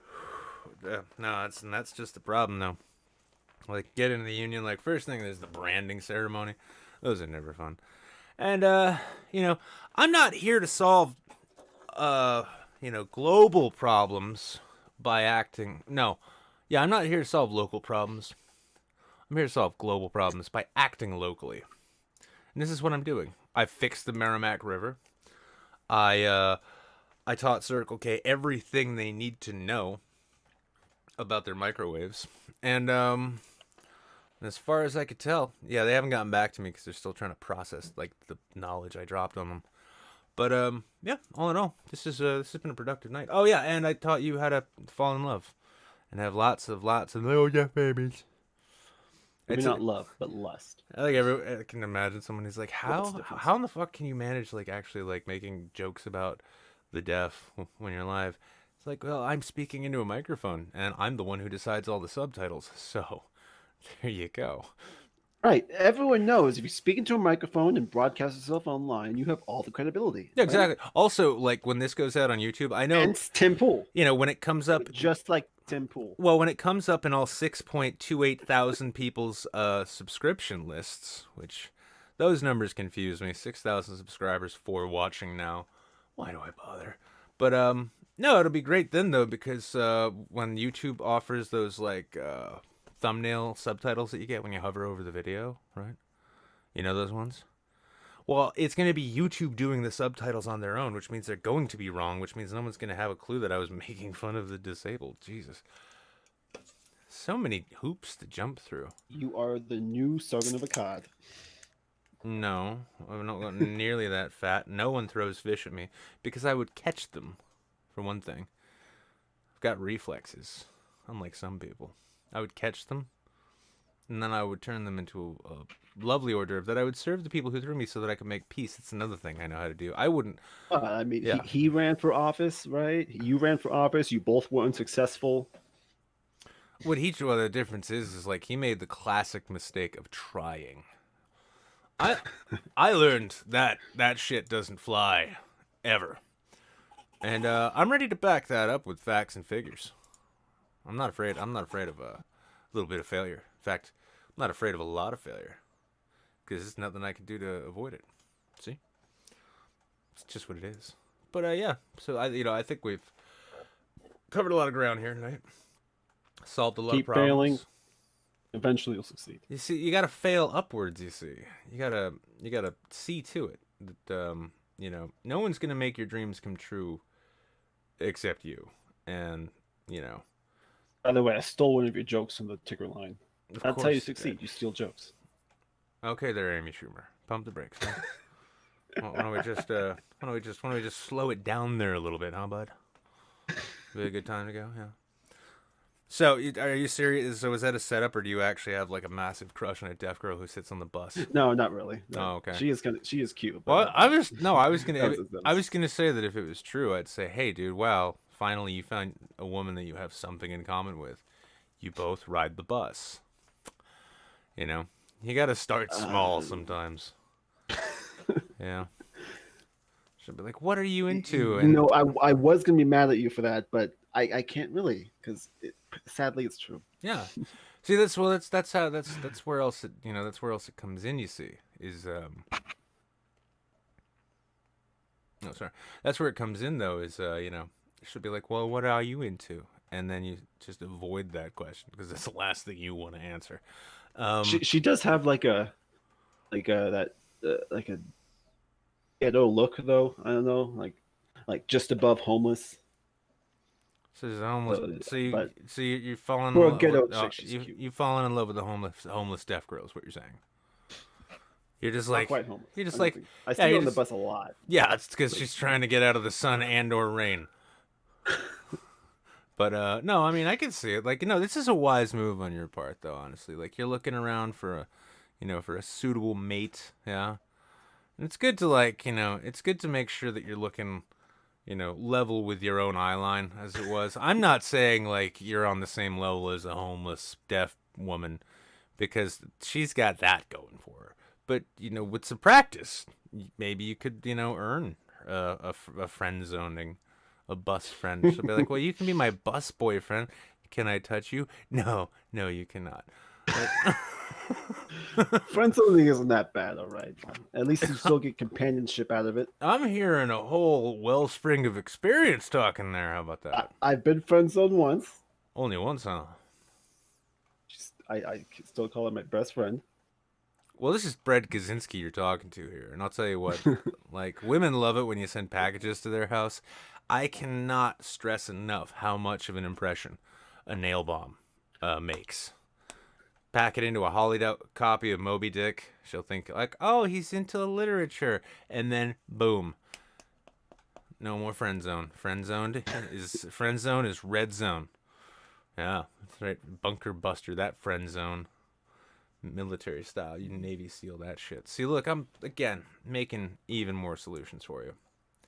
No, that's just the problem though. Like get into the union, like first thing there's the branding ceremony. Those are never fun. And I'm not here to solve global problems by acting. No. Yeah, I'm not here to solve local problems. I'm here to solve global problems by acting locally. And this is what I'm doing. I fixed the Merrimack River. I taught Circle K everything they need to know about their microwaves. And as far as I could tell, yeah, they haven't gotten back to me because they're still trying to process like the knowledge I dropped on them. But yeah, all in all, this has been a productive night. Oh yeah, and I taught you how to fall in love and have lots of little Jeff babies. Maybe not love, but lust. I can imagine someone who's like, how in the fuck can you manage like actually like making jokes about the deaf when you're live? It's like, well, I'm speaking into a microphone and I'm the one who decides all the subtitles. So there you go. Right. Everyone knows if you speak into a microphone and broadcast yourself online, you have all the credibility. Yeah, exactly. Right? Also, like when this goes out on YouTube, I know it's Tim Pool. When it comes up, just like Tim Pool. Well, when it comes up in all 6.28 thousand people's subscription lists, which those numbers confuse me. 6,000 subscribers for watching now. Why do I bother? But no, it'll be great then though because when YouTube offers those like thumbnail subtitles that you get when you hover over the video, right? You know those ones? Well, it's going to be YouTube doing the subtitles on their own, which means they're going to be wrong, which means no one's going to have a clue that I was making fun of the disabled. Jesus. So many hoops to jump through. You are the new Sargon of Akkad. No, I'm not nearly that fat. No one throws fish at me because I would catch them, for one thing. I've got reflexes, unlike some people. I would catch them, and then I would turn them into a lovely hors d'oeuvre that I would serve the people who threw me so that I could make peace. It's another thing I know how to do. I wouldn't... I mean, yeah. He ran for office, right? You ran for office. You both were unsuccessful. Well, the difference is like he made the classic mistake of trying. I learned that shit doesn't fly, ever. And I'm ready to back that up with facts and figures. I'm not afraid of a little bit of failure. In fact, I'm not afraid of a lot of failure. Because there's nothing I can do to avoid it. See? It's just what it is. But yeah, so I think we've covered a lot of ground here tonight. Solved a lot of problems. Keep failing. Eventually you'll succeed. You see, you gotta fail upwards, you see. You gotta see to it. That no one's gonna make your dreams come true except you. And, By the way, I stole one of your jokes from the ticker line. That's how you succeed. You steal jokes. Okay, there, Amy Schumer. Pump the brakes. Huh? Why don't we just slow it down there a little bit, huh, bud? Be a good time to go, yeah. So, are you serious? So, is that a setup, or do you actually have like a massive crush on a deaf girl who sits on the bus? No, not really. Oh, okay. She is cute. But Well, I was that was- gonna say that if it was true, I'd say, hey, dude, wow, finally you found a woman that you have something in common with. You both ride the bus. You know, you got to start small sometimes. Yeah. She'll be like, "What are you into?" And No, I was gonna be mad at you for that, but I can't really because sadly it's true. yeah. See, that's where else that's where else it comes in. You see, is no, sorry, that's where it comes in though. Is she'll be like, "Well, what are you into?" And then you just avoid that question because that's the last thing you want to answer. She does have like a ghetto look though. I don't know, like just above homeless. So she's homeless. You're falling for in a ghetto love. chick, she's cute. You've fallen in love with the homeless deaf girl. Is what you're saying? You're just Not like quite homeless. you're just I don't like think- I yeah, see her you're on the just- bus a lot. Yeah, it's because she's trying to get out of the sun and or rain. But no, I mean I can see it. Like this is a wise move on your part, though. Honestly, like you're looking around for a suitable mate. Yeah, and it's good to it's good to make sure that you're looking, level with your own eye line, as it was. I'm not saying like you're on the same level as a homeless deaf woman, because she's got that going for her. But with some practice, maybe you could earn a friend zoning. A bus friend. She'll be like, "Well, you can be my bus boyfriend. Can I touch you?" No, you cannot. Friend zoning isn't that bad, all right. At least you still get companionship out of it. I'm hearing a whole wellspring of experience talking there. How about that? I've been friend zoned once. Only once, huh? I still call her my best friend. Well, this is Brett Kaczynski you're talking to here, and I'll tell you what, like women love it when you send packages to their house. I cannot stress enough how much of an impression a nail bomb makes. Pack it into a hollowed out copy of Moby Dick. She'll think like, "Oh, he's into literature," and then boom, no more friend zone. Friend zone is red zone. Yeah, that's right. Bunker buster that friend zone. Military style. You Navy SEAL that shit. See, look, I'm again making even more solutions for you.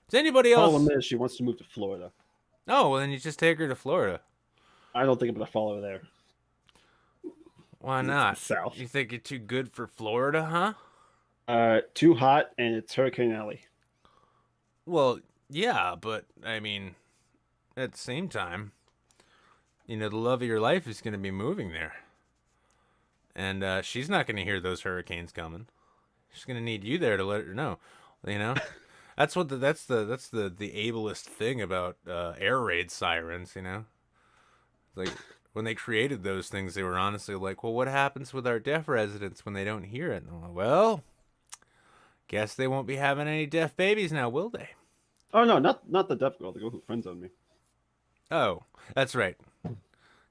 Does anybody else? Problem is, she wants to move to Florida. Oh, well, then you just take her to Florida. I don't think I'm gonna follow her there. Why not? South. You think you're too good for Florida, huh? Too hot, and it's Hurricane Alley. Well, yeah, but I mean, at the same time, the love of your life is going to be moving there, and she's not going to hear those hurricanes coming. She's going to need you there to let her know. That's what that's the ableist thing about air raid sirens. Like when they created those things, they were honestly like, well, what happens with our deaf residents when they don't hear it? And I'm like, well, guess they won't be having any deaf babies now, will they? Oh no, not the deaf girl. The girl who friend zoned me. Oh, that's right.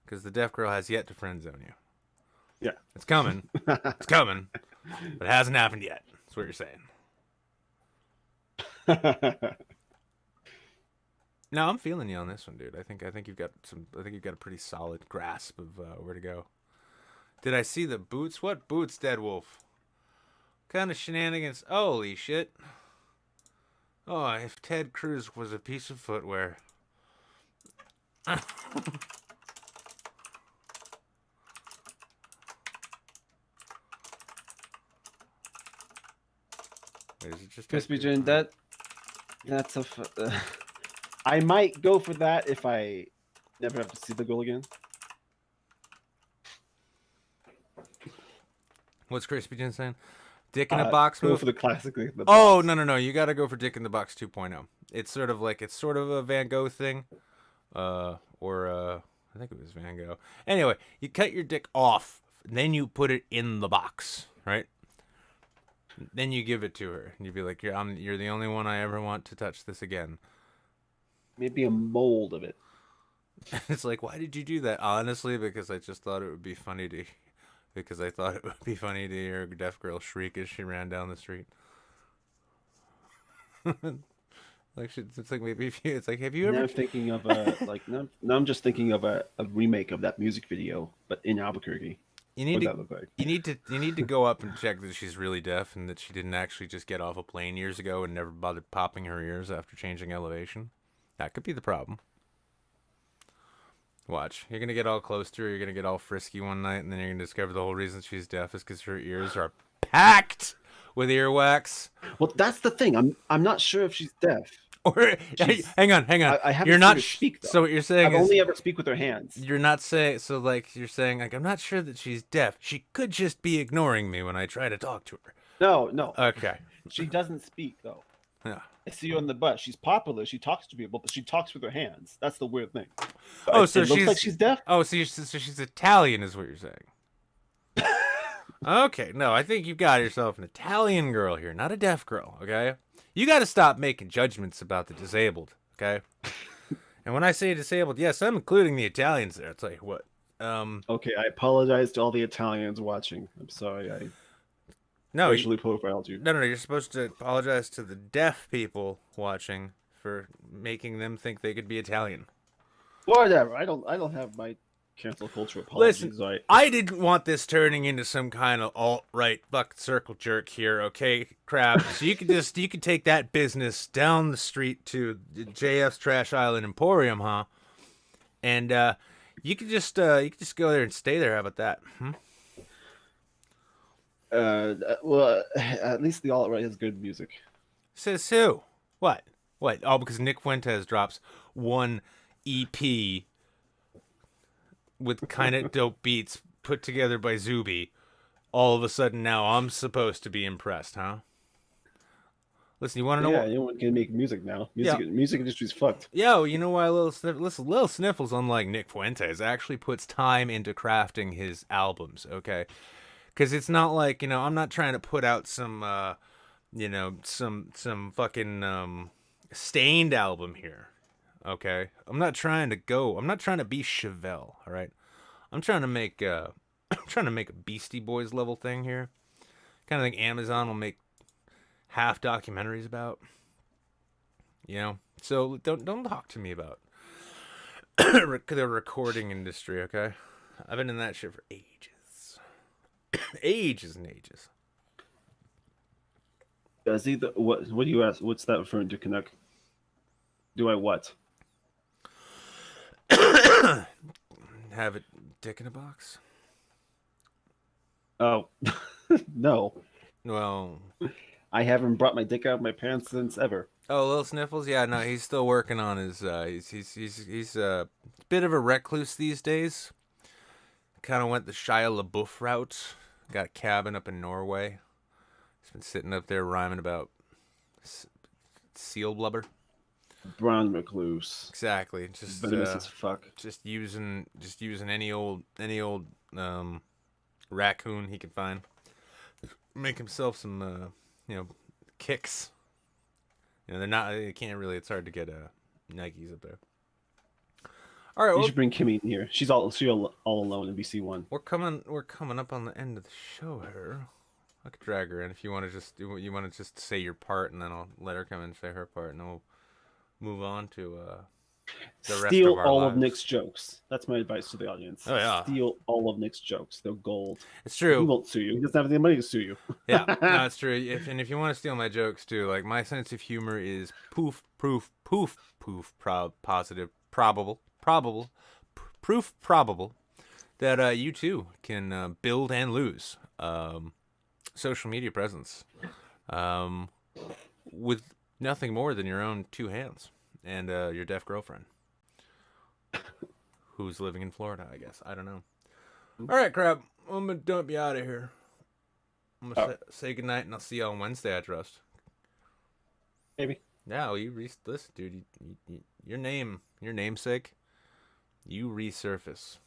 Because the deaf girl has yet to friend zone you. Yeah, it's coming. It's coming, but it hasn't happened yet. That's what you're saying. No, I'm feeling you on this one, dude. I think you've got a pretty solid grasp of where to go. Did I see the boots? What boots, Dead Wolf? What kind of shenanigans? Holy shit! Oh, if Ted Cruz was a piece of footwear. Wait, is it just Crispy Jane, that's a. I might go for that if I never have to see the girl again. What's Crispy Jin saying? Dick in a Box go move? for the classic. Oh, no. You got to go for Dick in the Box 2.0. It's sort of a Van Gogh thing. I think it was Van Gogh. Anyway, you cut your dick off, then you put it in the box, right? Then you give it to her, and you'd be like, "You're the only one I ever want to touch this again." Maybe a mold of it. It's like, why did you do that? Honestly, because I just thought it would be funny to hear a deaf girl shriek as she ran down the street. Like, it's like maybe if you, it's like, have you Now ever? I'm thinking of now I'm just thinking of a remake of that music video, but in Albuquerque. You What need would to. that look like? You need to go up and check that she's really deaf and that she didn't actually just get off a plane years ago and never bothered popping her ears after changing elevation. That could be the problem. Watch. You're gonna get all close to her, you're gonna get all frisky one night, and then you're gonna discover the whole reason she's deaf is because her ears are packed with earwax. Well, that's the thing. I'm not sure if she's deaf. Or hang on. I haven't You're seen not her speak, though. so what you're saying I've is only ever speak with her hands. you're not saying so like you're saying like I'm not sure that she's deaf. She could just be ignoring me when I try to talk to her. No. Okay. She doesn't speak though. Yeah. I see her on the bus. She's popular. She talks to people, but she talks with her hands. That's the weird thing. Oh, so it looks like she's deaf. Oh, so she's Italian, is what you're saying. Okay, no, I think you've got yourself an Italian girl here, not a deaf girl. Okay, you got to stop making judgments about the disabled. Okay, and when I say disabled, yes, I'm including the Italians there. I'll tell you what. Okay, I apologize to all the Italians watching. I'm sorry. I No, racially profiled you. No. You're supposed to apologize to the deaf people watching for making them think they could be Italian. Whatever. I don't have my cancel culture apologies. Listen, Right? I didn't want this turning into some kind of alt-right bucket circle jerk here, okay, Crab? So you could take that business down the street to JF's Trash Island Emporium, huh? And you could just go there and stay there. How about that? Well, at least the alt right has good music. Says who? What? Oh, because Nick Fuentes drops one EP with kind of dope beats put together by Zuby. All of a sudden now I'm supposed to be impressed, huh? Listen, you want to know? Yeah, anyone can make music now. Music industry's fucked. Yo, you know why Lil Sniffles, unlike Nick Fuentes, actually puts time into crafting his albums, okay? Because it's not like, I'm not trying to put out some, some fucking Stained album here, okay? I'm not trying to be Chevelle, all right? I'm trying to make a Beastie Boys level thing here. Kind of think Amazon will make half documentaries about. So don't talk to me about the recording industry, okay? I've been in that shit for ages. Ages and ages. Does he? What do you ask? What's that referring to? Connect? Do I what? Have it dick in a box? Oh, no. Well, I haven't brought my dick out of my pants since ever. Oh, Lil Sniffles? Yeah, no, he's still working on his. He's a bit of a recluse these days. Kind of went the Shia LaBeouf route. Got a cabin up in Norway. He's been sitting up there rhyming about seal blubber. Brown recluse. Exactly. Just venomous as fuck. Just using any old raccoon he could find. Make himself some kicks. They can't really. It's hard to get Nikes up there. All right, you should bring Kimmy in here. She's all alone in BC1. We're coming up on the end of the show here. I could drag her in if you want to just say your part, and then I'll let her come in and say her part, and then we'll move on to the rest Steal of our all lives. of Nick's jokes. That's my advice to the audience. Oh yeah, steal all of Nick's jokes. They're gold. It's true. He won't sue you. He doesn't have any money to sue you. Yeah, no, it's true. If you want to steal my jokes too, like my sense of humor is proof, positive, probable that you too can build and lose social media presence with nothing more than your own two hands and your deaf girlfriend who's living in Florida, I guess. I don't know. All right, Crab. I'm gonna dump you out of here. I'm gonna say goodnight, and I'll see you on Wednesday, I trust. Maybe. No, listen, dude. Your namesake. You resurface.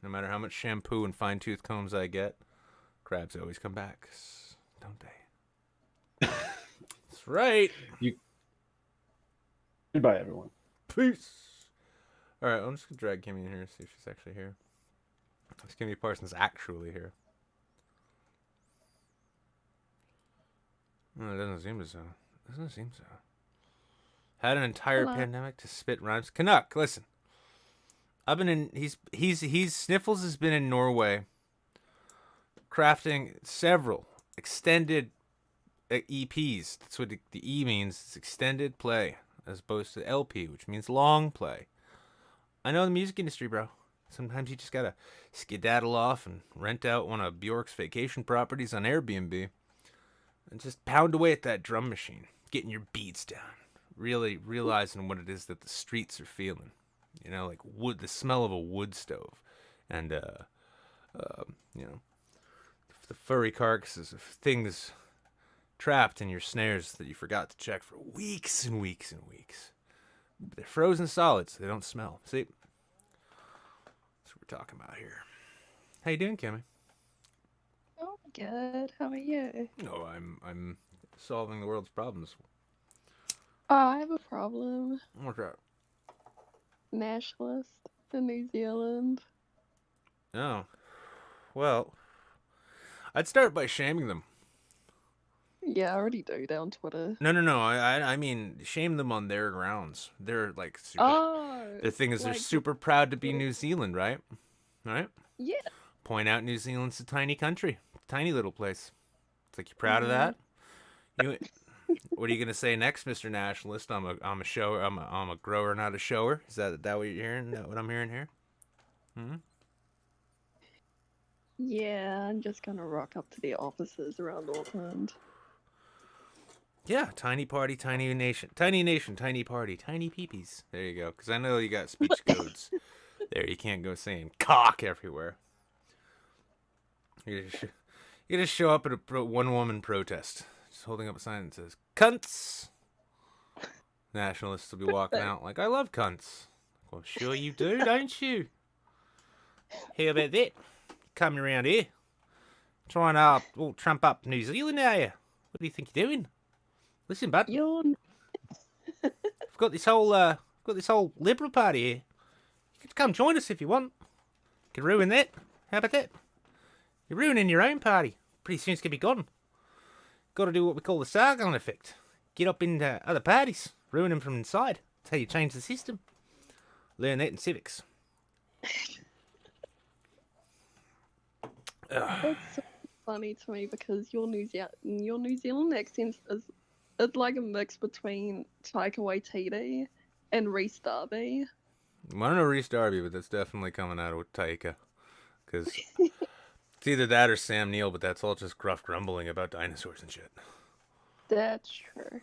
No matter how much shampoo and fine-tooth combs I get, crabs always come back, don't they? That's right. Goodbye, everyone. Peace. All right, I'm just gonna drag Kimmy in here, see if she's actually here. Is Kimmy Parsons actually here? No, it doesn't seem so. Had an entire Hello. pandemic to spit rhymes. Canuck, listen. I've been in. He's Sniffles has been in Norway, crafting several extended EPs. That's what the E means. It's extended play, as opposed to LP, which means long play. I know the music industry, bro. Sometimes you just gotta skedaddle off and rent out one of Bjork's vacation properties on Airbnb, and just pound away at that drum machine, getting your beats down, really realizing what it is that the streets are feeling. You know, like wood, the smell of a wood stove, and you know, the furry carcasses of things trapped in your snares that you forgot to check for weeks and weeks and weeks. But they're frozen solids; they don't smell. See, that's what we're talking about here. How you doing, Kimmy? Oh, good. How are you? Oh, I'm solving the world's problems. Oh, I have a problem. What's that? Nationalist in New Zealand. Oh, well, I'd start by shaming them. Yeah, I already do that on Twitter. No. I mean, shame them on their grounds. They're like super. Oh, The thing is, they're like- super proud to be New Zealand, right? Right? Yeah. Point out New Zealand's a tiny country, tiny little place. It's like you're proud of that. You, what are you gonna say next, Mr. Nationalist? I'm a shower. I'm a grower, not a shower. Is that what you're hearing? Is that what I'm hearing here? Hmm. Yeah, I'm just gonna rock up to the offices around Auckland. Yeah, tiny party, tiny nation, tiny party, tiny peepees. There you go. Because I know you got speech codes. There, you can't go saying cock everywhere. You just show up at a one-woman protest, just holding up a sign that says "cunts." Nationalists will be walking out like, "I love cunts." Well, sure you do, don't you? How about that? Coming around here, trying to trump up New Zealand, are you? What do you think you're doing? Listen, bud. I've got this whole Liberal Party here. You could come join us if you want. You could ruin that. How about that? You're ruining your own party. Pretty soon it's gonna be gone. Got to do what we call the Sargon effect. Get up into other parties, ruin them from inside. That's how you change the system. Learn that in civics. It's so funny to me because your New Zealand accent is it's like a mix between Taika Waititi and Reese Darby. I don't know Reese Darby, but that's definitely coming out of Taika. Because it's either that or Sam Neill, but that's all just gruff grumbling about dinosaurs and shit. That's true.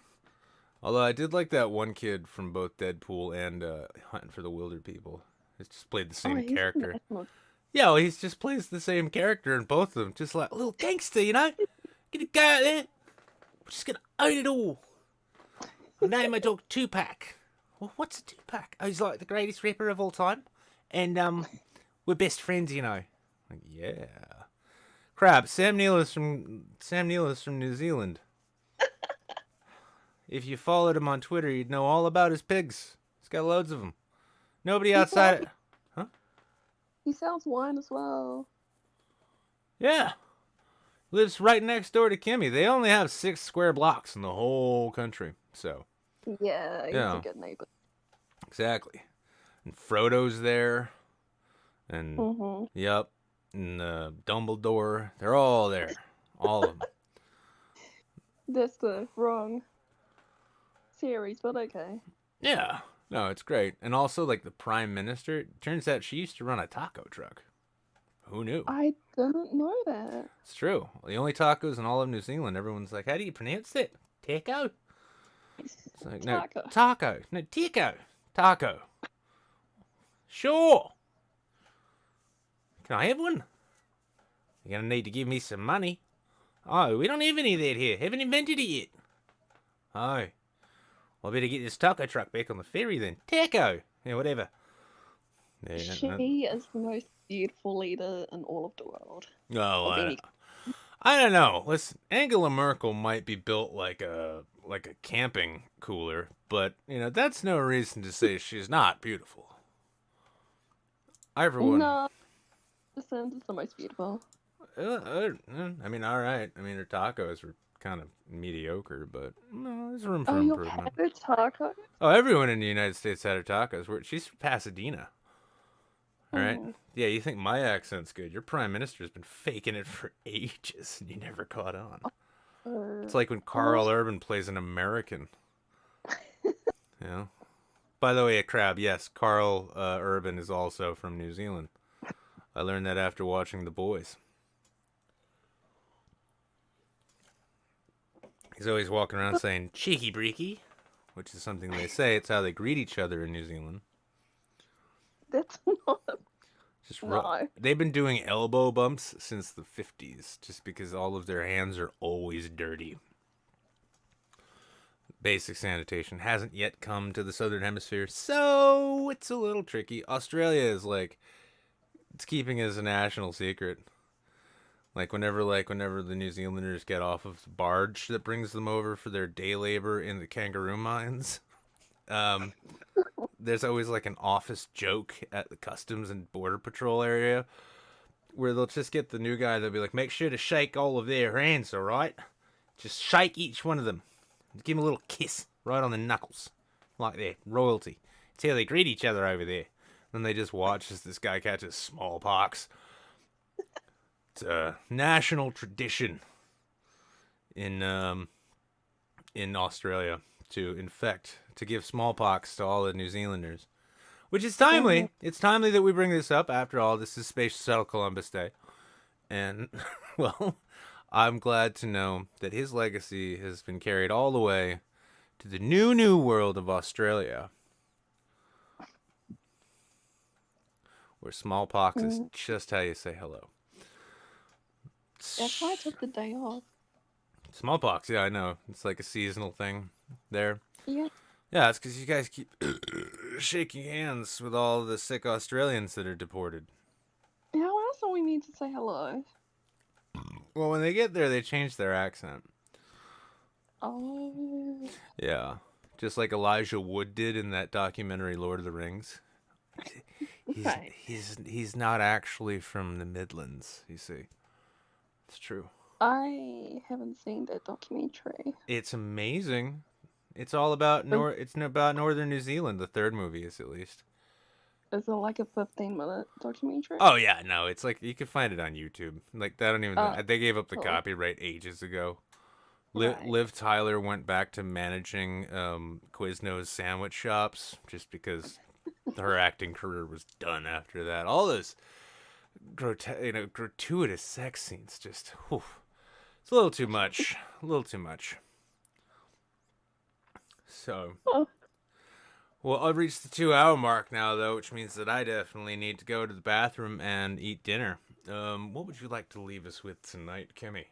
Although I did like that one kid from both Deadpool and Hunting for the Wilder People. He just played the same character. Yeah, well, he just plays the same character in both of them. Just like a little gangster, you know? Gonna go out there. We're just gonna own it all. I name my dog Tupac. Well, what's a Tupac? Oh, he's like the greatest rapper of all time. And we're best friends, you know. Like, yeah. Crap, Sam Neill is from New Zealand. If you followed him on Twitter, you'd know all about his pigs. He's got loads of them. Nobody outside it. Huh? He sells wine as well. Yeah. Lives right next door to Kimmy. They only have 6 square blocks in the whole country. So. Yeah, he's Yeah. a good neighbor. Exactly. And Frodo's there. And Mm-hmm. yep. And Dumbledore. They're all there. All of them. That's the wrong series, but okay. Yeah. No, it's great. And also, like, the Prime Minister, it turns out she used to run a taco truck. Who knew? I didn't know that. It's true. The only tacos in all of New Zealand, everyone's like, how do you pronounce it? Taco? It's like, no, Taco. taco. No, tico. Taco. Sure. Can I have one? You're going to need to give me some money. Oh, we don't have any of that here. Haven't invented it yet. Oh. Well, I better get this taco truck back on the ferry then. Taco! Yeah, whatever. Yeah, She is the most beautiful leader in all of the world. Oh, Of any- I don't know. Listen, Angela Merkel might be built like a camping cooler, but you know that's no reason to say she's not beautiful. I for one. No, the Sims is the most beautiful. I mean, all right. I mean, her tacos were kind of mediocre, but no, there's room for Oh, you've improvement. had the tacos? Oh, everyone in the United States had her tacos. She's from Pasadena. All right. Mm. Yeah, you think my accent's good? Your prime minister's been faking it for ages, and you never caught on. It's like when Carl Urban plays an American. Yeah. By the way, a crab. Yes, Carl Urban is also from New Zealand. I learned that after watching The Boys. He's always walking around saying "cheeky breeky," which is something they say. It's how they greet each other in New Zealand. That's not. No. They've been doing elbow bumps since the 50s, just because all of their hands are always dirty. Basic sanitation hasn't yet come to the Southern Hemisphere, so it's a little tricky. Australia is it's keeping it as a national secret. Whenever the New Zealanders get off of the barge that brings them over for their day labor in the kangaroo mines, there's always an office joke at the Customs and Border Patrol area where they'll just get the new guy. They'll be like, make sure to shake all of their hands, all right? Just shake each one of them. Give them a little kiss right on the knuckles. Like they're royalty. It's how they greet each other over there. Then they just watch as this guy catches smallpox. It's a national tradition in Australia to give smallpox to all the New Zealanders, which is timely. It's timely that we bring this up. After all, this is Space Shuttle Columbus Day, and well, I'm glad to know that his legacy has been carried all the way to the new world of Australia, where smallpox is just how you say hello. That's why I took the day off. Smallpox, yeah, I know. It's like a seasonal thing there. Yeah. Yeah, it's because you guys keep shaking hands with all the sick Australians that are deported. How else do we need to say hello? Well, when they get there, they change their accent. Oh. Yeah. Just like Elijah Wood did in that documentary Lord of the Rings. He's not actually from the Midlands, you see. It's true. I haven't seen that documentary. It's amazing. It's all about northern New Zealand. The third movie is, at least. Is it like a 15-minute documentary? Oh yeah, no, it's you can find it on YouTube. They don't even. They gave up the copyright ages ago. Liv Tyler went back to managing Quiznos sandwich shops just because her acting career was done after that. All those gratuitous sex scenes, just it's a little too much. A little too much. So, well, I've reached the 2-hour mark now, though, which means that I definitely need to go to the bathroom and eat dinner. What would you like to leave us with tonight, Kimmy?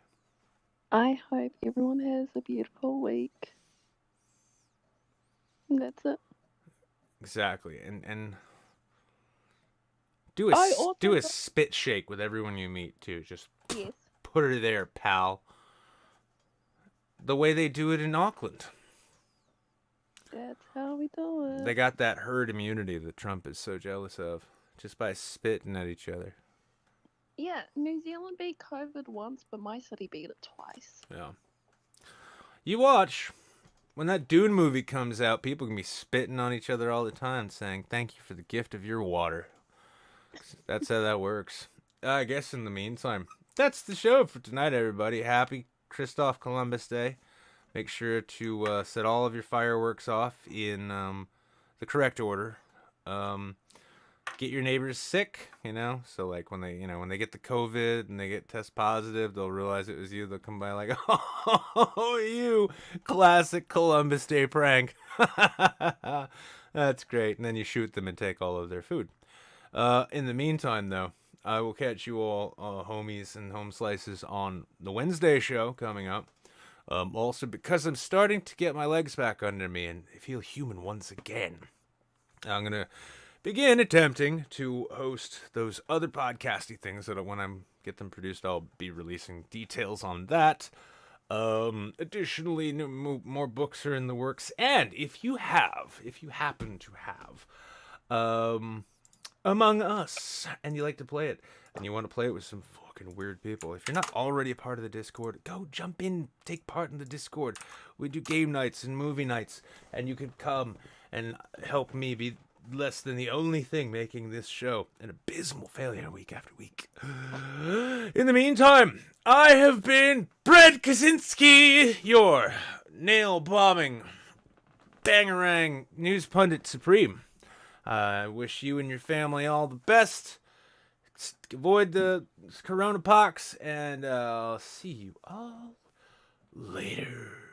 I hope everyone has a beautiful week. And that's it. Exactly, and do a spit shake with everyone you meet too. Just put her there, pal. The way they do it in Auckland. That's how we do it. They got that herd immunity that Trump is so jealous of, just by spitting at each other. Yeah, New Zealand beat COVID once, but my city beat it twice. Yeah. You watch. When that Dune movie comes out, people can be spitting on each other all the time, saying, thank you for the gift of your water. That's how that works. I guess in the meantime, that's the show for tonight, everybody. Happy Christoph Columbus Day. Make sure to set all of your fireworks off in the correct order. Get your neighbors sick, so when they get the COVID and they get test positive, they'll realize it was you. They'll come by like, oh, you classic Columbus Day prank. That's great. And then you shoot them and take all of their food. In the meantime, though, I will catch you all, homies and home slices, on the Wednesday show coming up. Also, because I'm starting to get my legs back under me and feel human once again, I'm going to begin attempting to host those other podcasty things that when I get them produced, I'll be releasing details on that. Additionally, more books are in the works. And if you happen to have Among Us, and you like to play it, and you want to play it with some fucking weird people, if you're not already a part of the Discord, go jump in, take part in the Discord. We do game nights and movie nights, and you can come and help me be less than the only thing making this show an abysmal failure week after week. In the meantime, I have been Brett Kaczynski, your nail-bombing, bangarang news pundit supreme. I wish you and your family all the best. Avoid the coronapox, and I'll see you all later.